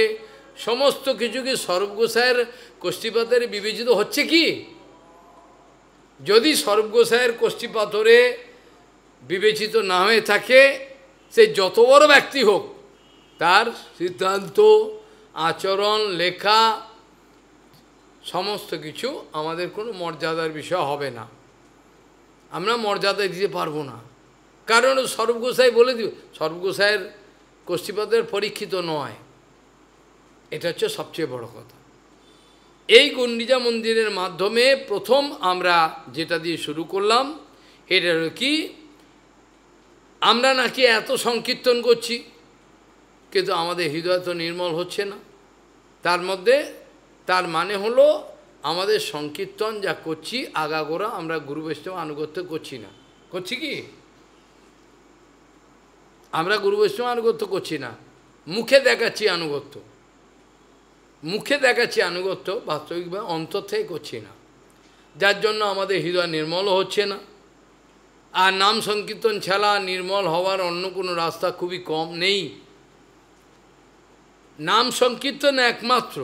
সমস্ত কিছু কি স্বরূপ গোসাইয়ের কষ্টিপাথরে বিবেচিত হচ্ছে কি? যদি স্বরূপ গোসাইয়ের কষ্টিপাথরে বিবেচিত না হয়ে থাকে, সে যত বড় ব্যক্তি হোক, তার সিদ্ধান্ত, আচরণ, লেখা সমস্ত কিছু আমাদের কোনো মর্যাদার বিষয় হবে না, আমরা মর্যাদা দিতে পারবো না। কারণ স্বরূপ গোসাই বলে দিবে, স্বরূপ গোসাইয়ের কষ্টিপাতের পরীক্ষিত নয়, এটা হচ্ছে সবচেয়ে বড় কথা। এই গুন্ডিচা মন্দিরের মাধ্যমে প্রথম আমরা যেটা দিয়ে শুরু করলাম, এটা হলো কি, আমরা নাকি এত সংকীর্তন করছি, কিন্তু আমাদের হৃদয় তো নির্মল হচ্ছে না। তার মানে হলো আমাদের সংকীর্তন যা করছি আগাগোড়া আমরা গুরু বৈষ্ণব আনুগত্য করছি না। করছি কি? আমরা গুরু বৈষ্ণব আনুগত্য করছি না, মুখে দেখাচ্ছি আনুগত্য, মুখে দেখাচ্ছি আনুগত্য, বাস্তবিকভাবে অন্তর থেকে করছি না, যার জন্য আমাদের হৃদয় নির্মল হচ্ছে না। আর নাম সংকীর্তন ছাড়া নির্মল হওয়ার অন্য কোনো রাস্তা খুবই কম নেই। নাম সংকীর্তন একমাত্র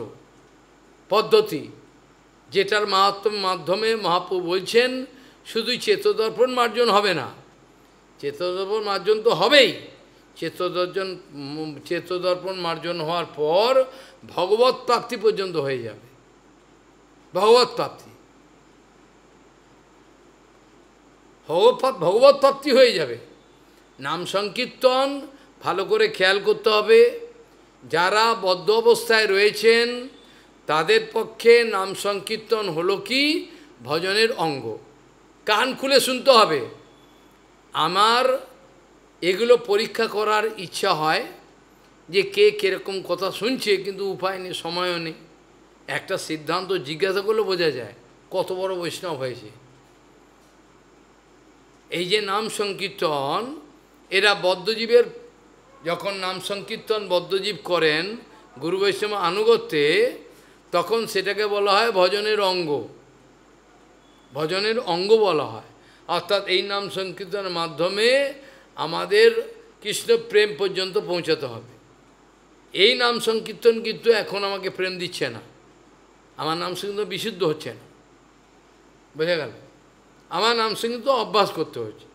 পদ্ধতি, যেটার মাধ্যমে মহাপ্রভু বলছেন শুধুই চেতদর্পণ মার্জন হবে না, চেতদর্পণ মার্জন তো হবেই, চেতদর্পণ মার্জন হওয়ার পর ভগবৎ প্রাপ্তি পর্যন্ত হয়ে যাবে, ভগবৎ প্রাপ্তি, ভগবৎ প্রাপ্তি হয়ে যাবে। নাম সংকীর্তন ভালো করে খেয়াল করতে হবে, যারা বদ্ধ অবস্থায় রয়েছেন তাদের পক্ষে নাম সংকীর্তন হলো কি ভজনের অঙ্গ। কান খুলে শুনতে হবে। আমার এগুলো পরীক্ষা করার ইচ্ছা হয় যে কে কীরকম কথা শুনছে, কিন্তু উপায় নেই, সময়ও নেই। একটা সিদ্ধান্ত জিজ্ঞাসা করলে বোঝা যায় কত বড় বৈষ্ণব হয়েছে। এই যে নাম সংকীর্তন, এরা বদ্ধজীবের, যখন নাম সংকীর্তন বদ্ধজীব করেন গুরু বৈষ্ণব আনুগত্যে, তখন সেটাকে বলা হয় ভজনের অঙ্গ, ভজনের অঙ্গ বলা হয়। অর্থাৎ এই নাম সংকীর্তনের মাধ্যমে আমাদের কৃষ্ণ প্রেম পর্যন্ত পৌঁছাতে হবে। এই নাম সংকীর্তন কিন্তু এখন আমাকে প্রেম দিচ্ছে না, আমার নাম সংকীর্তন বিশুদ্ধ হচ্ছে না, বোঝা গেল? আমার নাম সংকীর্তন অভ্যাস করতে হচ্ছে।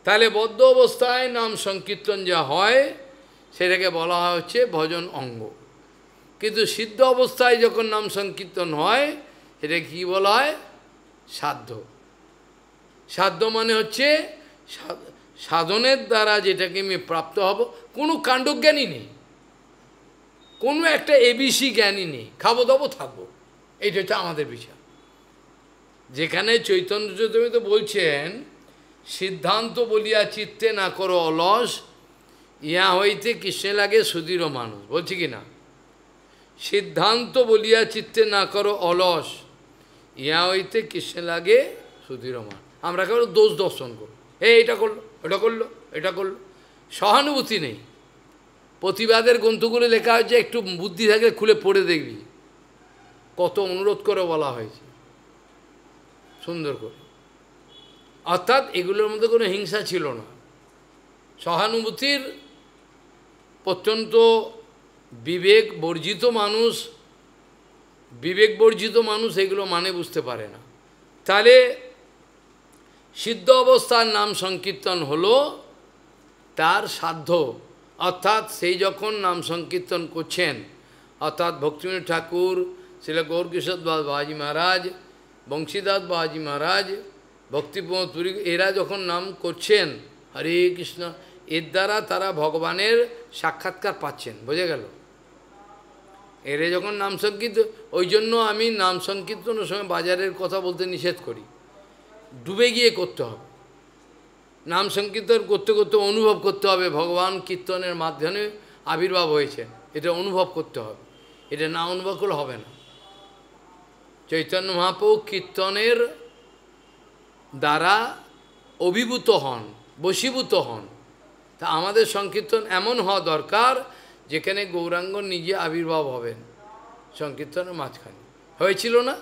তাহলে বদ্ধ অবস্থায় নাম সংকীর্তন যা হয় সেটাকে বলা হচ্ছে ভজন অঙ্গ। কিন্তু সিদ্ধ অবস্থায় যখন নাম সংকীর্তন হয় এটা কি বলা হয়? সাধ্য। সাধ্য মানে হচ্ছে সাধনের দ্বারা যেটাকে আমি প্রাপ্ত হব। কোনো কাণ্ডজ্ঞানই নেই, কোনো একটা এবিসি জ্ঞানই নেই, খাবো দাবো থাকবো, এইটা হচ্ছে আমাদের বিষয়। যেখানে চৈতন্য চৈতন্য বলছেন সিদ্ধান্ত বলিয়া চিত্তে না করো অলস, ইয়া হইতে কৃষ্ণে লাগে সুদৃঢ় মানুষ, বলছি কি না? সিদ্ধান্ত বলিয়া চিত্তে না করো অলস, ইয়া হইতে কৃষ্ণে লাগে সুদৃঢ় মানুষ। আমরা কেবল দোষ দর্শন করব, এটা করলো, ওটা করলো, এটা করলো, সহানুভূতি নেই। প্রতিবাদের গ্রন্থগুলো লেখা হয়েছে, একটু বুদ্ধি থাকলে খুলে পড়ে দেখবি, কত অনুরোধ করে বলা হয়েছে সুন্দর করে। অর্থাৎ এগুলোর মধ্যে কোনো হিংসা ছিল না, সহানুভূতির অত্যন্ত বিবেক বর্জিত মানুষ এগুলো মানে বুঝতে পারে না। তাহলে সিদ্ধ অবস্থার নাম সংকীর্তন হলো তার সাধ্য। অর্থাৎ সেই যখন নাম সংকীর্তন করছেন, অর্থাৎ ভক্তিবিনোদ ঠাকুর, শ্রীল গৌরকিশোর দাস বাবাজি মহারাজ, বংশীদাস বাবাজি মহারাজ, ভক্তিপ্রমোদ পুরী, এরা যখন নাম করছেন হরে কৃষ্ণ, এর দ্বারা তারা ভগবানের সাক্ষাৎকার পাচ্ছেন, বোঝা গেল? এরা যখন নাম সংকীর্তন, ওই জন্য আমি নাম সংকীর্তনের সময় বাজারের কথা বলতে নিষেধ করি, ডুবে গিয়ে করতে হবে। নাম সংকীর্তন করতে করতে অনুভব করতে হবে ভগবান কীর্তনের মাধ্যমে আবির্ভাব হয়েছে, এটা অনুভব করতে হবে, এটা না অনুভব করলে হবে না। চৈতন্য মহাপ্রভু কীর্তনের দ্বারা অভিভূত হন, বশীভূত হন। তা আমাদের সংকীর্তন এমন হওয়া দরকার যেখানে গৌরাঙ্গ নিজে আবির্ভাব হবেন সংকীর্তনের মাঝখানে। হয়েছিল না?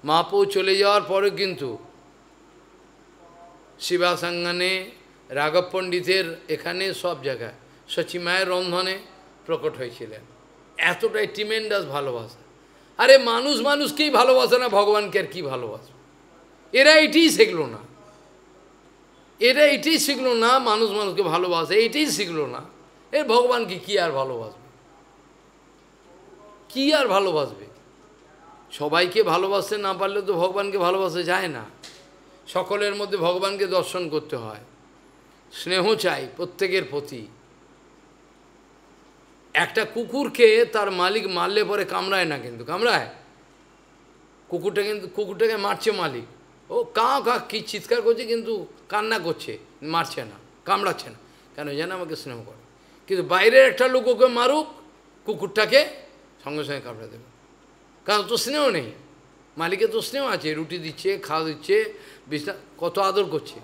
মহাপ্রভু চলে যাওয়ার পরে কিন্তু শিবাসাঙ্গানে, রাঘব পণ্ডিতের এখানে সব জায়গায় সচিমায়ের রন্ধনে প্রকট হয়েছিলেন। এতটাই ট্রিমেন্ডাস ভালোবাসা। আরে মানুষ মানুষকেই ভালোবাসে না, ভগবানকে আর কি ভালোবাসে? এরা এটাই শিখলো না, এরা এটাই শিখলো না, মানুষ মানুষকে ভালোবাসে এটাই শিখলো না। এর ভগবানকে কি আর ভালোবাসবে? কি আর ভালোবাসবে? সবাইকে ভালোবাসতে না পারলে তো ভগবানকে ভালোবাসা যায় না। সকলের মধ্যে ভগবানকে দর্শন করতে হয়, স্নেহ চাই প্রত্যেকের প্রতি। একটা কুকুরকে তার মালিক মারলে পরে কামড়ায় না, কিন্তু কামড়ায় কুকুরটা, কিন্তু কুকুরটাকে মারছে মালিক, ও কাঁ কাঁ কি চিৎকার করছে, কিন্তু কান্না করছে, মারছে না, কামড়াচ্ছে না, কেন যেন আমাকে স্নেহ করে। কিন্তু বাইরের একটা লোক ওকে মারুক, কুকুরটাকে সঙ্গে সঙ্গে কামড়ে দেবে, কারণ তো স্নেহ নেই। মালিকের তো স্নেহ আছে, রুটি দিচ্ছে, খাওয়া দিচ্ছে, বিছনা, কত আদর করছে,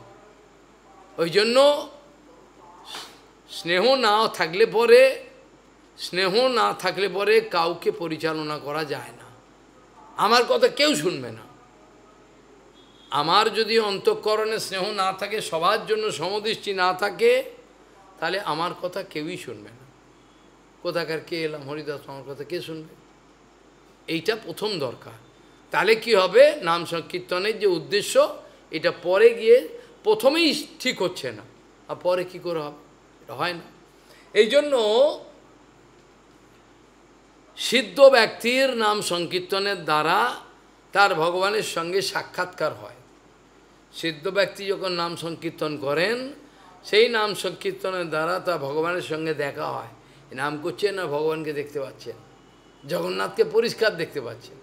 ওই জন্য স্নেহ না থাকলে পরে কাউকে পরিচালনা করা যায় না। আমার কথা কেউ শুনবে না। আমার যদি অন্তঃকরণে স্নেহ না থাকে, সবার জন্য সমদৃষ্টি না থাকে, তাহলে আমার কথা কেউই শুনবে না। কোথাকার কে এলাম, হরিদাস আমার কথা কে শুনবে? এইটা প্রথম দরকার। তাহলে কি হবে, নাম সংকীর্তনের যে উদ্দেশ্য, এটা পরে গিয়ে প্রথমেই ঠিক হচ্ছে না, আর পরে কি করে হবে, এটা হয় না। এই জন্য সিদ্ধ ব্যক্তির নাম সংকীর্তনের দ্বারা তার ভগবানের সঙ্গে সাক্ষাৎকার হয়। সিদ্ধ ব্যক্তি যখন নাম সংকীর্তন করেন, সেই নাম সংকীর্তনের দ্বারা তার ভগবানের সঙ্গে দেখা হয়। নাম করছেন না, ভগবানকে দেখতে পাচ্ছেন, জগন্নাথকে পরিষ্কার দেখতে পাচ্ছেন।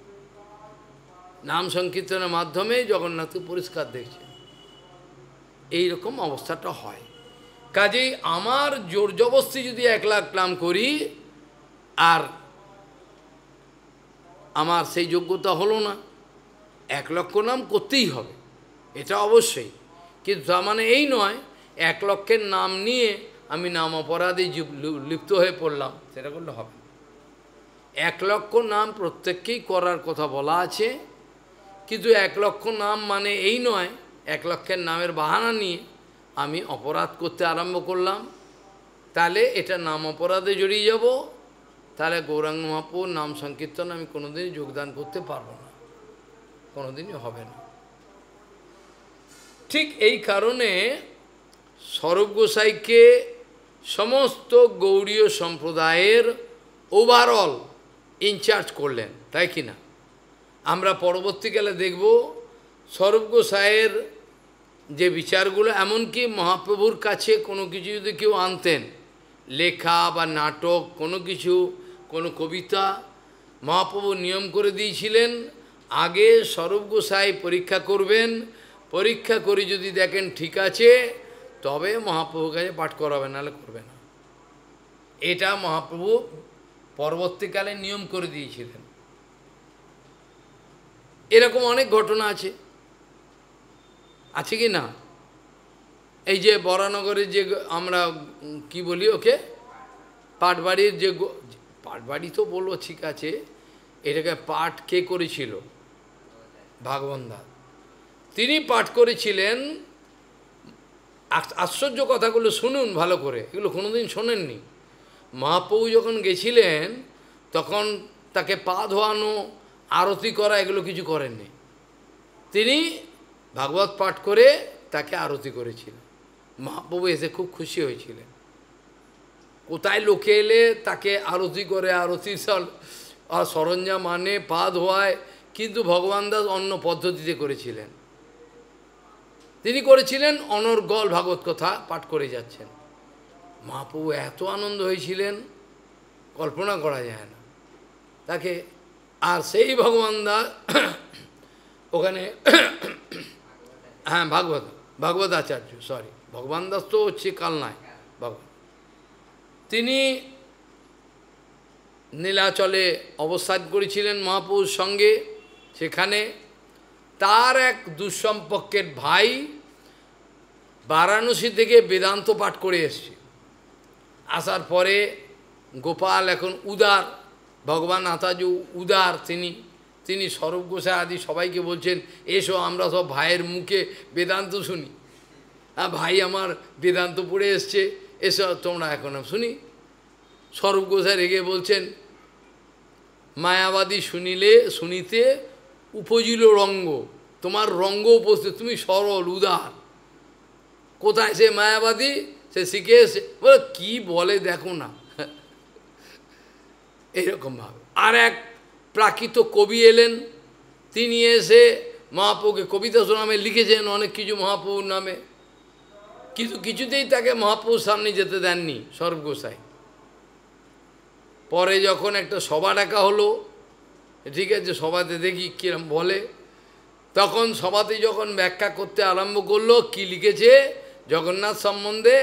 নাম সংকীর্তনের মাধ্যমে জগন্নাথকে পরিষ্কার দেখছেন। এইরকম অবস্থাটা হয়। কাজেই আমার জোর জবস্তি যদি 1 লাখ নাম করি, আর আমার সেই যোগ্যতা হলো না, 1 লক্ষ নাম করতেই হবে, এটা অবশ্যই। কিন্তু তার মানে এই নয় 1 লক্ষের নাম নিয়ে আমি নাম অপরাধে লিপ্ত হয়ে পড়লাম, সেটা করলে হবে না। 1 লক্ষ নাম প্রত্যেককেই করার কথা বলা আছে, কিন্তু 1 লক্ষ নাম মানে এই নয় 1 লক্ষের নামের বাহানা নিয়ে আমি অপরাধ করতে আরম্ভ করলাম, তাহলে এটা নাম অপরাধে জড়িয়ে যাব। তাহলে গৌরাঙ্গ মহাপ্রভুর নাম সংকীর্তন আমি কোনোদিনই যোগদান করতে পারবো না, কোনোদিনই হবে না। ঠিক এই কারণে স্বরূপ গোসাইকে সমস্ত গৌড়ীয় সম্প্রদায়ের ওভারঅল ইনচার্জ করলেন, তাই কি না? আমরা পরবর্তীকালে দেখব স্বরূপ গোসাইয়ের যে বিচারগুলো, এমনকি মহাপ্রভুর কাছে কোনো কিছু যদি কেউ আনতেন, লেখা বা নাটক, কোনো কিছু, কোনো কবিতা, মহাপ্রভু নিয়ম করে দিয়েছিলেন আগে স্বরূপ গোসাই পরীক্ষা করবেন, পরীক্ষা করে যদি দেখেন ঠিক আছে তবে মহাপ্রভুর কাছে পাঠ করাবে, নাহলে করবে না। এটা মহাপ্রভু পরবর্তীকালে নিয়ম করে দিয়েছিলেন। এরকম অনেক ঘটনা আছে, আছে কি না? এই যে বরানগরের যে আমরা কি বলি ওকে, পাটবাড়ির যে, পাটবাড়ি তো বলবো ঠিক আছে, এটাকে পাঠ কে করেছিল? ভাগবত দাস। তিনি পাঠ করেছিলেন। আশ্চর্য কথাগুলো শুনুন ভালো করে, এগুলো কোনোদিন শোনেননি। মহাপ্রভু যখন গেছিলেন তখন তাকে পা ধোয়ানো, আরতি করা, এগুলো কিছু করেননি। তিনি ভাগবত পাঠ করে তাকে আরতি করেছিলেন। মহাপ্রভু এসে খুব খুশি হয়েছিলেন। কোথায় লোকে এলে তাকে আরতি করে, আরতির সরঞ্জাম মানে পা ধোয়ায়, কিন্তু ভগবান দাস অন্য পদ্ধতিতে করেছিলেন। তিনি করেছিলেন অনর্গল ভাগবত কথা পাঠ করে যাচ্ছেন। মহাপ্রভু এত আনন্দ হয়েছিলেন কল্পনা করা যায় না তাকে। আর সেই ভগবান দাস ওখানে, হ্যাঁ ভাগবত আচার্য, সরি, ভগবান দাস তো হচ্ছে কালনায় ভগবান। তিনি নীলাচলে অবস্থান করেছিলেন মহাপ্রভুর সঙ্গে। সেখানে তার এক দুঃসম্পর্কের ভাই বারাণসী থেকে বেদান্ত পাঠ করে এসছে। আসার পরে গোপাল এখন উদার, ভগবান আতাজু উদার, তিনি স্বরূপ গোসাই আদি সবাইকে বলছেন, এসো আমরা সব ভাইয়ের মুখে বেদান্ত শুনি। ভাই আমার বেদান্ত পড়ে এসছে, এসো তোমরা এখন শুনি। স্বরূপ গোসাই রেগে বলছেন, মায়াবাদী শুনিতে উপজিল রঙ্গ, তোমার রঙ্গ উপস্থিত, তুমি সরল উদার। কোথায় সে মায়াবাদী? সে শিখে এসে বলে কি বলে দেখো না, এইরকমভাবে। আর এক প্রাকৃত কবি এলেন, তিনি এসে মহাপ্রভুকে কবিতা নামে লিখেছেন অনেক কিছু মহাপ্রভুর নামে, কিন্তু কিছুতেই তাকে মহাপ্রভুর সামনে যেতে দেননি স্বরূপ গোসাই। পরে যখন একটা সভা ডাকা হলো, ঠিক আছে সভাতে দেখি কিরম বলে, তখন সভাতে যখন ব্যাখ্যা করতে আরম্ভ করলো কি লিখেছে জগন্নাথ সম্বন্ধে,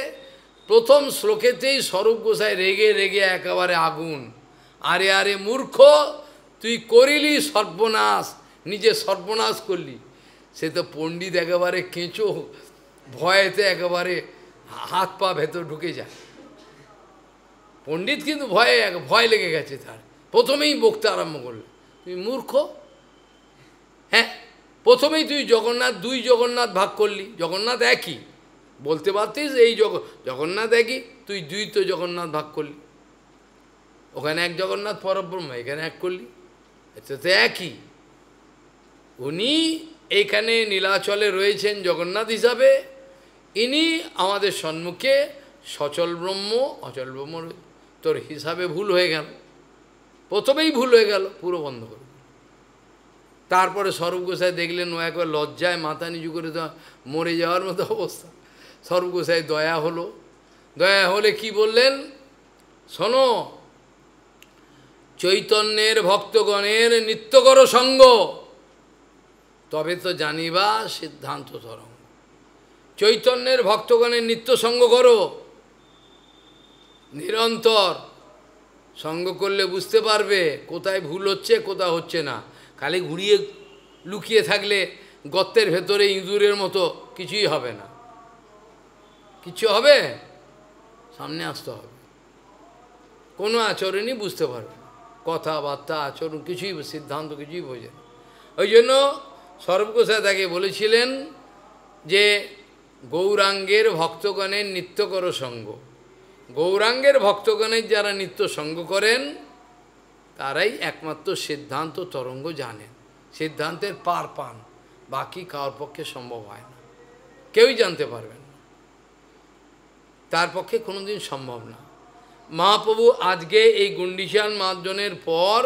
প্রথম শ্লোকেতেই স্বরূপ গোসাই রেগে রেগে একেবারে আগুন। আরে আরে মূর্খ, তুই করিলি সর্বনাশ, নিজে সর্বনাশ করলি। সে তো পণ্ডিত একেবারে কেঁচো, ভয়েতে একেবারে হাত পা ভেতর ঢুকে যায়। পণ্ডিত কিন্তু ভয় লেগে গেছে তার, প্রথমেই বকতে আরম্ভ করলে, তুমি মূর্খ, হ্যাঁ প্রথমেই তুই জগন্নাথ, দুই জগন্নাথ ভাগ করলি, জগন্নাথ একই বলতে পারতিস, এই জগন্নাথ একই, তুই দুই তো জগন্নাথ ভাগ করলি, ওখানে এক জগন্নাথ পরব্রহ্ম, এখানে এক করলি, এটা তো একই। উনি এইখানে নীলাচলে রয়েছেন জগন্নাথ হিসাবে, ইনি আমাদের সম্মুখে সচল ব্রহ্ম, অচল ব্রহ্ম, তোর হিসাবে ভুল হয়ে গেল, প্রথমেই ভুল হয়ে গেল, পুরো বন্ধ করে। তারপরে স্বরূপ গোসাই দেখলেন ও একবার লজ্জায় মাথা নিচু করে তো মরে যাওয়ার মতো অবস্থা। স্বরূপ গোসাই দয়া হলো, দয়া হলে কি বললেন, শোনো, চৈতন্যের ভক্তগণের নিত্যকর সঙ্গ, তবে তো জানিবা সিদ্ধান্ত তরঙ্গ। চৈতন্যের ভক্তগণের নিত্য সঙ্গ করো, নিরন্তর সঙ্গ করলে বুঝতে পারবে কোথায় ভুল হচ্ছে, কোথায় হচ্ছে না। খালি ঘুরিয়ে লুকিয়ে থাকলে গর্তের ভেতরে ইঁদুরের মতো কিছুই হবে না, কিছু হবে, সামনে আসতে হবে। কোনো আচরণই বুঝতে পারবে না, কথাবার্তা আচরণ কিছুই, সিদ্ধান্ত কিছুই বোঝে না। ওই জন্য স্বরূপ গোসাই তাকে বলেছিলেন যে গৌরাঙ্গের ভক্তগণের নিত্যকর সঙ্গ। গৌরাঙ্গের ভক্তগণের যারা নিত্য সঙ্গ করেন তারাই একমাত্র সিদ্ধান্ত তরঙ্গ জানেন, সিদ্ধান্তের পার পান, বাকি কারোর পক্ষে সম্ভব হয় না, কেউই জানতে পারবেন না, তার পক্ষে কোনোদিন সম্ভব না। মহাপ্রভু আজকে এই গুন্ডিচান মার্জনের পর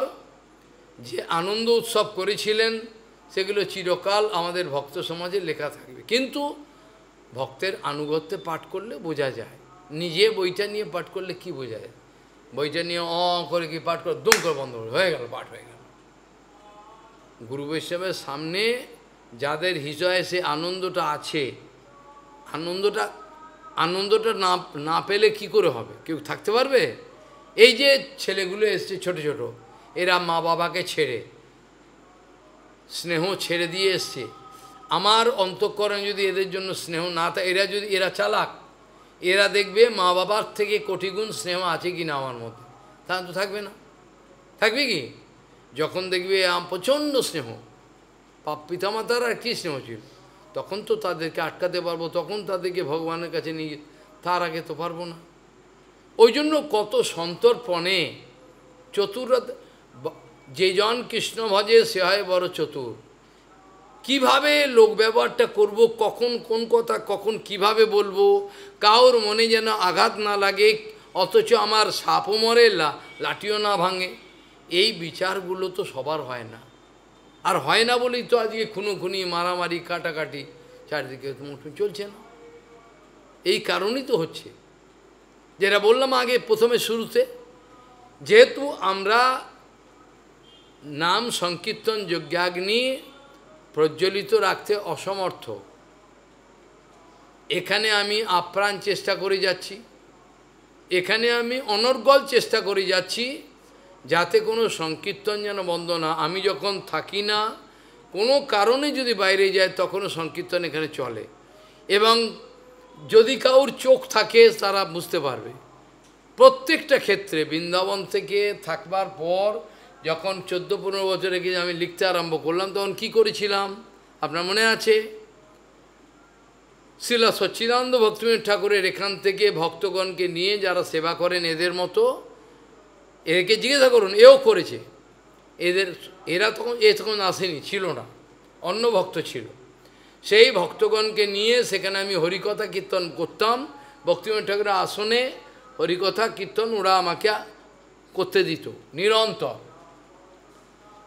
যে আনন্দ উৎসব করেছিলেন সেগুলো চিরকাল আমাদের ভক্ত সমাজে লেখা থাকবে। কিন্তু ভক্তের আনুগত্যে পাঠ করলে বোঝা যায়, নিজে বইটা নিয়ে পাঠ করলে কি বোঝা যায়, বইটা নিয়ে করে কি পাঠ করে দুম করে বন্ধ হয়ে গেল, পাঠ হয়ে গেল। গুরু বৈষ্ণবের সামনে যাদের হৃদয়ে সে আনন্দটা আছে, আনন্দটা না পেলে কি করে হবে, কেউ থাকতে পারবে? এই যে ছেলেগুলো এসছে ছোট ছোট, এরা মা বাবাকে ছেড়ে, স্নেহ ছেড়ে দিয়ে এসছে, আমার অন্তঃকরণে যদি এদের জন্য স্নেহ না থাকে, এরা চালাক, এরা দেখবে মা বাবার থেকে কোটি গুণ স্নেহ আছে কি না আমার মধ্যে, তা তো থাকবে না। থাকবে কি? যখন দেখবে প্রচণ্ড স্নেহ, পিতামাতার আর কী স্নেহ ছিল, তখন তো তাদেরকে আটকাতে পারবো, তখন তাদেরকে ভগবানের কাছে নিয়ে, তার আগে তো পারবো না। ওই জন্য কত সন্তর্পণে চতুর, যে জন কৃষ্ণ ভজে সে হয় বড় চতুর। কিভাবে লোক ব্যবহারটা করব, কখন কোন কথা কখন কিভাবে বলবো, কাউর মনে যেন আঘাত না লাগে, অথচ আমার সাপও মরে লাঠিও না ভাঙে, এই বিচারগুলো তো সবার হয় না। আর হয় না বলেই তো আজকে খুনোখুনি, মারামারি, কাটাকাটি চারিদিকে চলছে না। এই কারণেই তো হচ্ছে, যেটা বললাম আগে প্রথমে শুরুতে, যেহেতু আমরা নাম সংকীর্তন যজ্ঞাগ্নি প্রজ্বলিত রাখতে অসমর্থ, এখানে আমি আপ্রাণ চেষ্টা করে যাচ্ছি, এখানে আমি অনর্গল চেষ্টা করে যাচ্ছি, যাতে কোনো সংকীর্তন যেন বন্ধ না। আমি যখন থাকি না, কোনো কারণে যদি বাইরে যায়, তখনও সংকীর্তন এখানে চলে। এবং যদি কাউর চোখ থাকে তারা বুঝতে পারবে, প্রত্যেকটা ক্ষেত্রে বৃন্দাবন থেকে থাকবার পর যখন 14-15 বছর আগে আমি লিখতে আরম্ভ করলাম, তখন কি করেছিলাম আপনার মনে আছে? শ্রীলা সচ্চিদানন্দ ভক্তিবিনোদ ঠাকুরের এখান থেকে ভক্তগণকে নিয়ে যারা সেবা করেন এদের মতো, এদেরকে জিজ্ঞাসা করুন, এও করেছে, এরা তখন আসেনি, ছিল না, অন্য ভক্ত ছিল। সেই ভক্তগণকে নিয়ে সেখানে আমি হরিকথা কীর্তন করতাম, ভক্তিবিনোদ ঠাকুরের আসনে হরিকথা কীর্তন ওরা আমাকে করতে দিত নিরন্তর।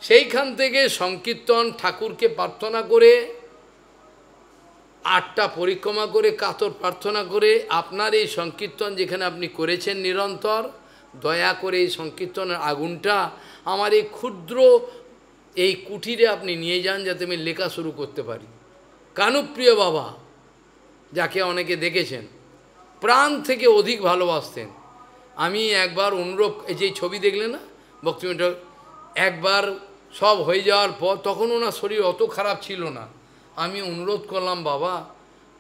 সেইখান থেকে সংকীর্তন ঠাকুরকে প্রার্থনা করে, 8টা পরিক্রমা করে, কাতর প্রার্থনা করে, আপনার এই সংকীর্তন যেখানে আপনি করেছেন নিরন্তর, দয়া করে এই সংকীর্তনের আগুনটা আমার এই ক্ষুদ্র এই কুটিরে আপনি নিয়ে যান, যাতে আমি লেখা শুরু করতে পারি। কানুপ্রিয় বাবা, যাকে অনেকে দেখেছেন, প্রাণ থেকে অধিক ভালোবাসতেন। আমি একবার অনুরোধ, এই যে ছবি দেখলেন না ভক্তিবিনোদ, একবার সব হয়ে যাওয়ার পর, তখন ওনার শরীর অত খারাপ ছিল না, আমি অনুরোধ করলাম, বাবা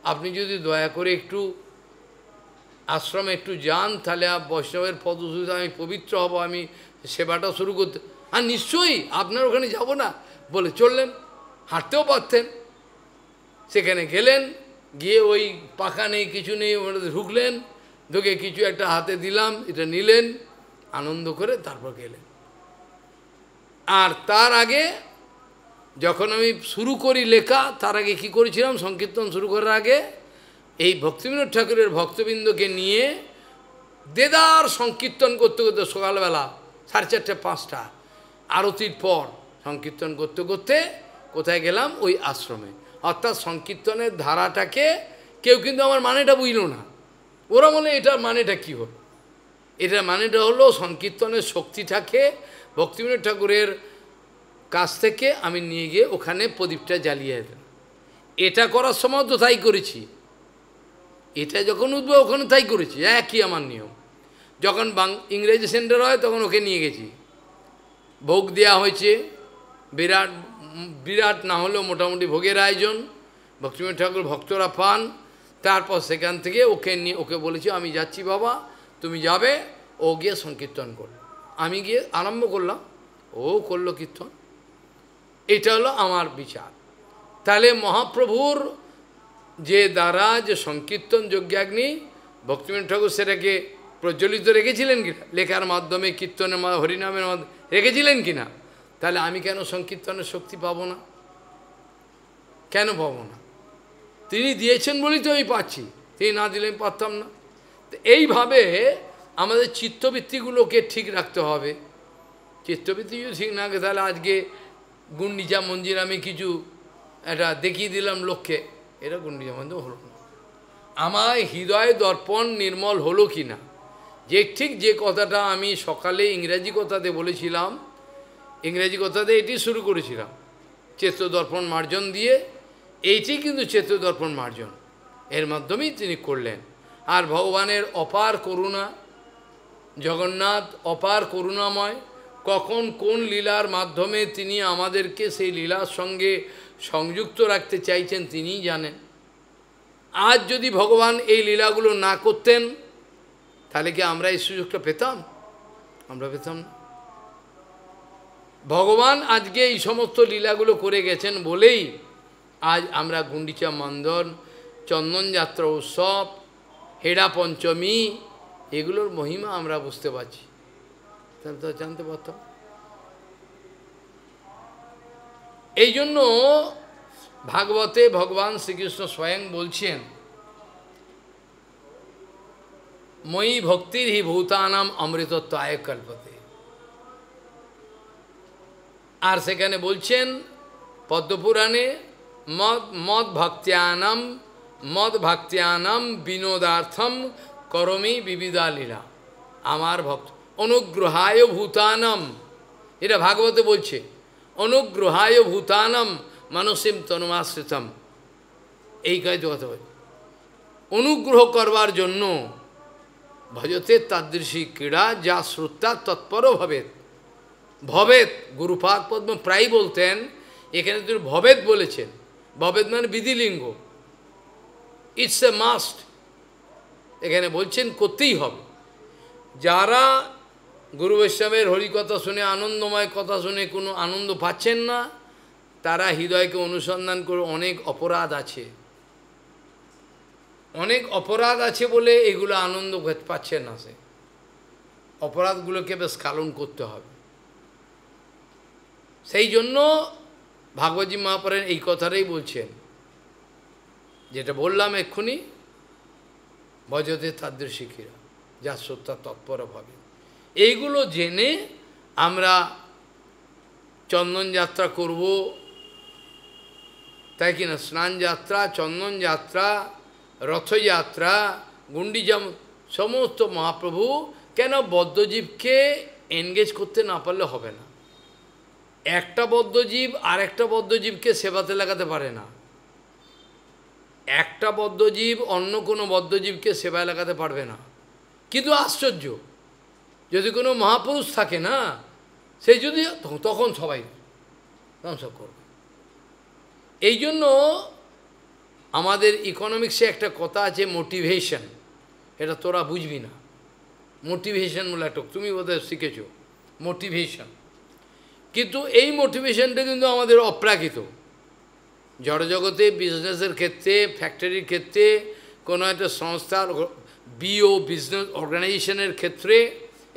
আপনি যদি দয়া করে একটু আশ্রমে একটু যান, তাহলে বৈষ্ণবের পদধূলিতে আমি পবিত্র হব, আমি সেবাটা শুরু করতে। আর নিশ্চয়ই আপনার ওখানে যাব না বলে চললেন, হাঁটতেও পারতেন। সেখানে গেলেন, গিয়ে ওই পাখা নেই কিছু নেই, ওখানে ঢুকলেন, ঢুকে কিছু একটা হাতে দিলাম, এটা নিলেন, আনন্দ করে তারপর গেলেন। আর তার আগে যখন আমি শুরু করি লেখা, তার আগে কি করেছিলাম, সংকীর্তন শুরু করার আগে এই ভক্তিবিনোদ ঠাকুরের ভক্তবৃন্দকে নিয়ে দেদার সংকীর্তন করতে করতে সকালবেলা 4:30 5টা আরতির পর সংকীর্তন করতে করতে কোথায় গেলাম, ওই আশ্রমে। অর্থাৎ সংকীর্তনের ধারাটাকে কেউ কিন্তু আমার মানেটা বুঝল না। ওরা বলে এটার মানেটা কী হলো, এটার মানেটা হলো সংকীর্তনের শক্তিটাকে ভক্তিবিনোদ ঠাকুরের কাছ থেকে আমি নিয়ে গিয়ে ওখানে প্রদীপটা জ্বালিয়ে দিলাম। এটা করার সময় তো তাই করেছি, এটা যখন উঠবে ওখানে তাই করেছি, একই আমার নিয়ম। যখন ইংরেজি সেন্টার হয় তখন ওকে নিয়ে গেছি, ভোগ দেওয়া হয়েছে, বিরাট বিরাট না হলেও মোটামুটি ভোগের আয়োজন, ভক্তিবিনোদ ঠাকুর ভক্তরা পান। তারপর সেখান থেকে ওকে নিয়ে ওকে বলেছি আমি যাচ্ছি বাবা, তুমি যাবে। ও গিয়ে সংকীর্তন করল, আমি গিয়ে আরম্ভ করলাম, ও করলো কীর্তন। এটা হলো আমার বিচার। তাহলে মহাপ্রভুর যে দ্বারা যে সংকীর্তন যজ্ঞাগ্নি, ভক্তিবিনোদ ঠাকুর সেটাকে প্রজ্বলিত রেখেছিলেন কিনা, লেখার মাধ্যমে, কীর্তনের হরিনামের মাধ্যমে রেখেছিলেন কিনা, তাহলে আমি কেন সংকীর্তনের শক্তি পাবো না, কেন পাবো না? তিনি দিয়েছেন বলেই তো আমি পাচ্ছি, তিনি না দিলে আমি পারতাম না। তো এইভাবে আমাদের চিত্তবৃত্তিগুলোকে ঠিক রাখতে হবে। চিত্তবৃত্তি যদি ঠিক না থাকে, তাহলে আজকে গুন্ডিচা মন্দির আমি কিছু এটা দেখিয়ে দিলাম লোককে, এটা গুন্ডিচা মন্দির হলো না। আমার হৃদয় দর্পণ নির্মল হলো কি না, যে ঠিক যে কথাটা আমি সকালে ইংরেজি কথাতে বলেছিলাম, ইংরেজি কথাতে এটি শুরু করেছিলাম, চেত্তদর্পণ মার্জন দিয়ে, এইটি কিন্তু চেত্তদর্পণ মার্জন এর মাধ্যমেই তিনি করলেন। আর ভগবানের অপার করুণা, জগন্নাথ অপার করুণাময়, কখন কোন লীলার মাধ্যমে তিনি আমাদেরকে সেই লীলার সঙ্গে সংযুক্ত রাখতে চাইছেন তিনিই জানেন। আজ যদি ভগবান এই লীলাগুলো না করতেন, তাহলে কি আমরা এই সুযোগটা পেতাম? আমরা পেতাম না। ভগবান আজকে এই সমস্ত লীলাগুলো করে গেছেন বলেই আজ আমরা গুন্ডিচা মন্দন, চন্দনযাত্রা উৎসব, হেরা পঞ্চমী, এগুলোর মহিমা আমরা বুঝতে পারছি, তাহলে তো জানতে পারতাম। এই জন্য ভাগবতে ভগবান শ্রীকৃষ্ণ স্বয়ং বলছেন, মই ভক্তির হি ভূতানাম অমৃতত্বায় কল্পতে। আর সেখানে বলছেন পদ্মপুরাণে, মদ ভক্ত্যানাম বিনোদার্থম করমি বিবিধা লীলা। আমার ভক্ত অনুগ্রহায় ভূতানাম, এটা ভাগবতে বলছে, অনুগ্রহায় ভূতানাম মানসিম তনুমাশ্রিতম। এই কাজ কথা বলছে, অনুগ্রহ করবার জন্য ভজতে তাদৃশী ক্রীড়া যা শ্রুতা তৎপর ভবেত। ভবেত, গুরুপাদ পদ্ম প্রায় বলতেন, এখানে তিনি ভবেত বলেছেন। ভবেত মানে বিধিলিঙ্গ, ইটস এ মাস্ট। এখানে বলছেন করতেই হবে। যারা গুরু বৈষ্ণবের হরিকথা শুনে, আনন্দময় কথা শুনে কোনো আনন্দ পাচ্ছেন না, তারা হৃদয়কে অনুসন্ধান করে অনেক অপরাধ আছে, অনেক অপরাধ আছে বলে এগুলো আনন্দ পাচ্ছেন না। সে অপরাধগুলোকে বেশ স্খলন করতে হবে। সেই জন্য ভাগবতী মহাপুরাণ এই কথাটাই বলছেন, যেটা বললাম এক্ষুনি, ভজতে তাদৃশী ক্রীড়া যা সত্তা তৎপর ভাবে। এইগুলো জেনে আমরা চন্দন যাত্রা করব, তাই কিনা? স্নান যাত্রা, চন্দন যাত্রা, রথযাত্রা, গুন্ডিচা, সমস্ত মহাপ্রভু কেন বদ্ধজীবকে এনগেজ করতে না পারলে হবে না। একটা বদ্ধজীব আর একটা বদ্ধজীবকে সেবাতে লাগাতে পারে না, একটা বদ্ধজীব অন্য কোনো বদ্ধজীবকে সেবায় লাগাতে পারবে না। কিন্তু আশ্চর্য, যদি কোনো মহাপুরুষ থাকে না, সেই যদি তখন সবাই ধ্বংস করবে। এই জন্য আমাদের ইকোনমিক্সে একটা কথা আছে মোটিভেশন, এটা তোরা বুঝবি না। মোটিভেশন বলে একটা, তুমি বোধহয় শিখেছো মোটিভেশন, কিন্তু এই মোটিভেশনটা কিন্তু আমাদের অপ্রাকৃত। জড়জগতে, বিজনেসের ক্ষেত্রে, ফ্যাক্টরির ক্ষেত্রে, কোনো একটা সংস্থার বিও বিজনেস অর্গানাইজেশনের ক্ষেত্রে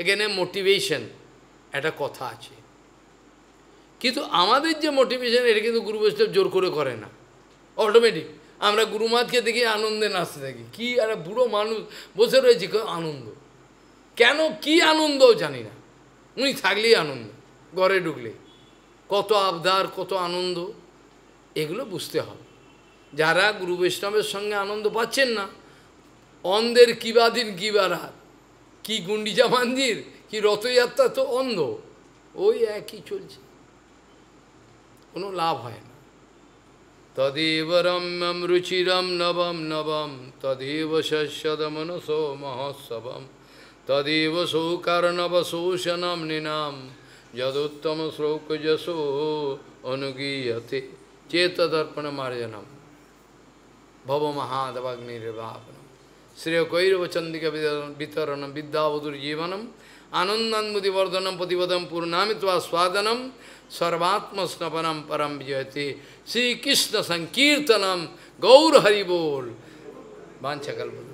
এখানে মোটিভেশন একটা কথা আছে। কিন্তু আমাদের যে মোটিভেশন, এটা কিন্তু গুরু বৈষ্ণব জোর করে না, অটোমেটিক। আমরা গুরুমাতকে দেখি আনন্দে নাচতে থাকি, কি আরে বুড়ো মানুষ বসে রয়েছে, আনন্দ কেন, কি আনন্দও জানি না, উনি থাকলেই আনন্দ, ঘরে ঢুকলে কত আবদার, কত আনন্দ, এগুলো বুঝতে হবে। যারা গুরু বৈষ্ণবের সঙ্গে আনন্দ পাচ্ছেন না, অন্ধের কিবা দিন কিবা রাত, কি গুন্ডিচা মন্দির, কি রথযাত্রা, তো অন্ধ, ওই একই চলছে, কোনো লাভ হয় না। তদেব রম্যম রুচিরম নবম নবম, তদেব শস্যদমনসো মহোৎসবম, তদেব সৌকারণবশোষণম নিনাম, যদুত্তম শ্লোকযশো অনুগীয়তে চেতদর্পণ মার্জনম ভব মহাদবাগ্নির্বাপনম শ্রেয়কৈরবচন্দিকা বিতরণম বিদ্যাবধুর্জীবনম আনন্দান্মুদিবর্ধনম প্রতিপদম পূর্ণামিত্বা স্বাদনম सर्वात्मस्नपनम परम विजयते श्री कृष्ण संकीर्तनम गौर हरि बोल। वांछा कल्पना।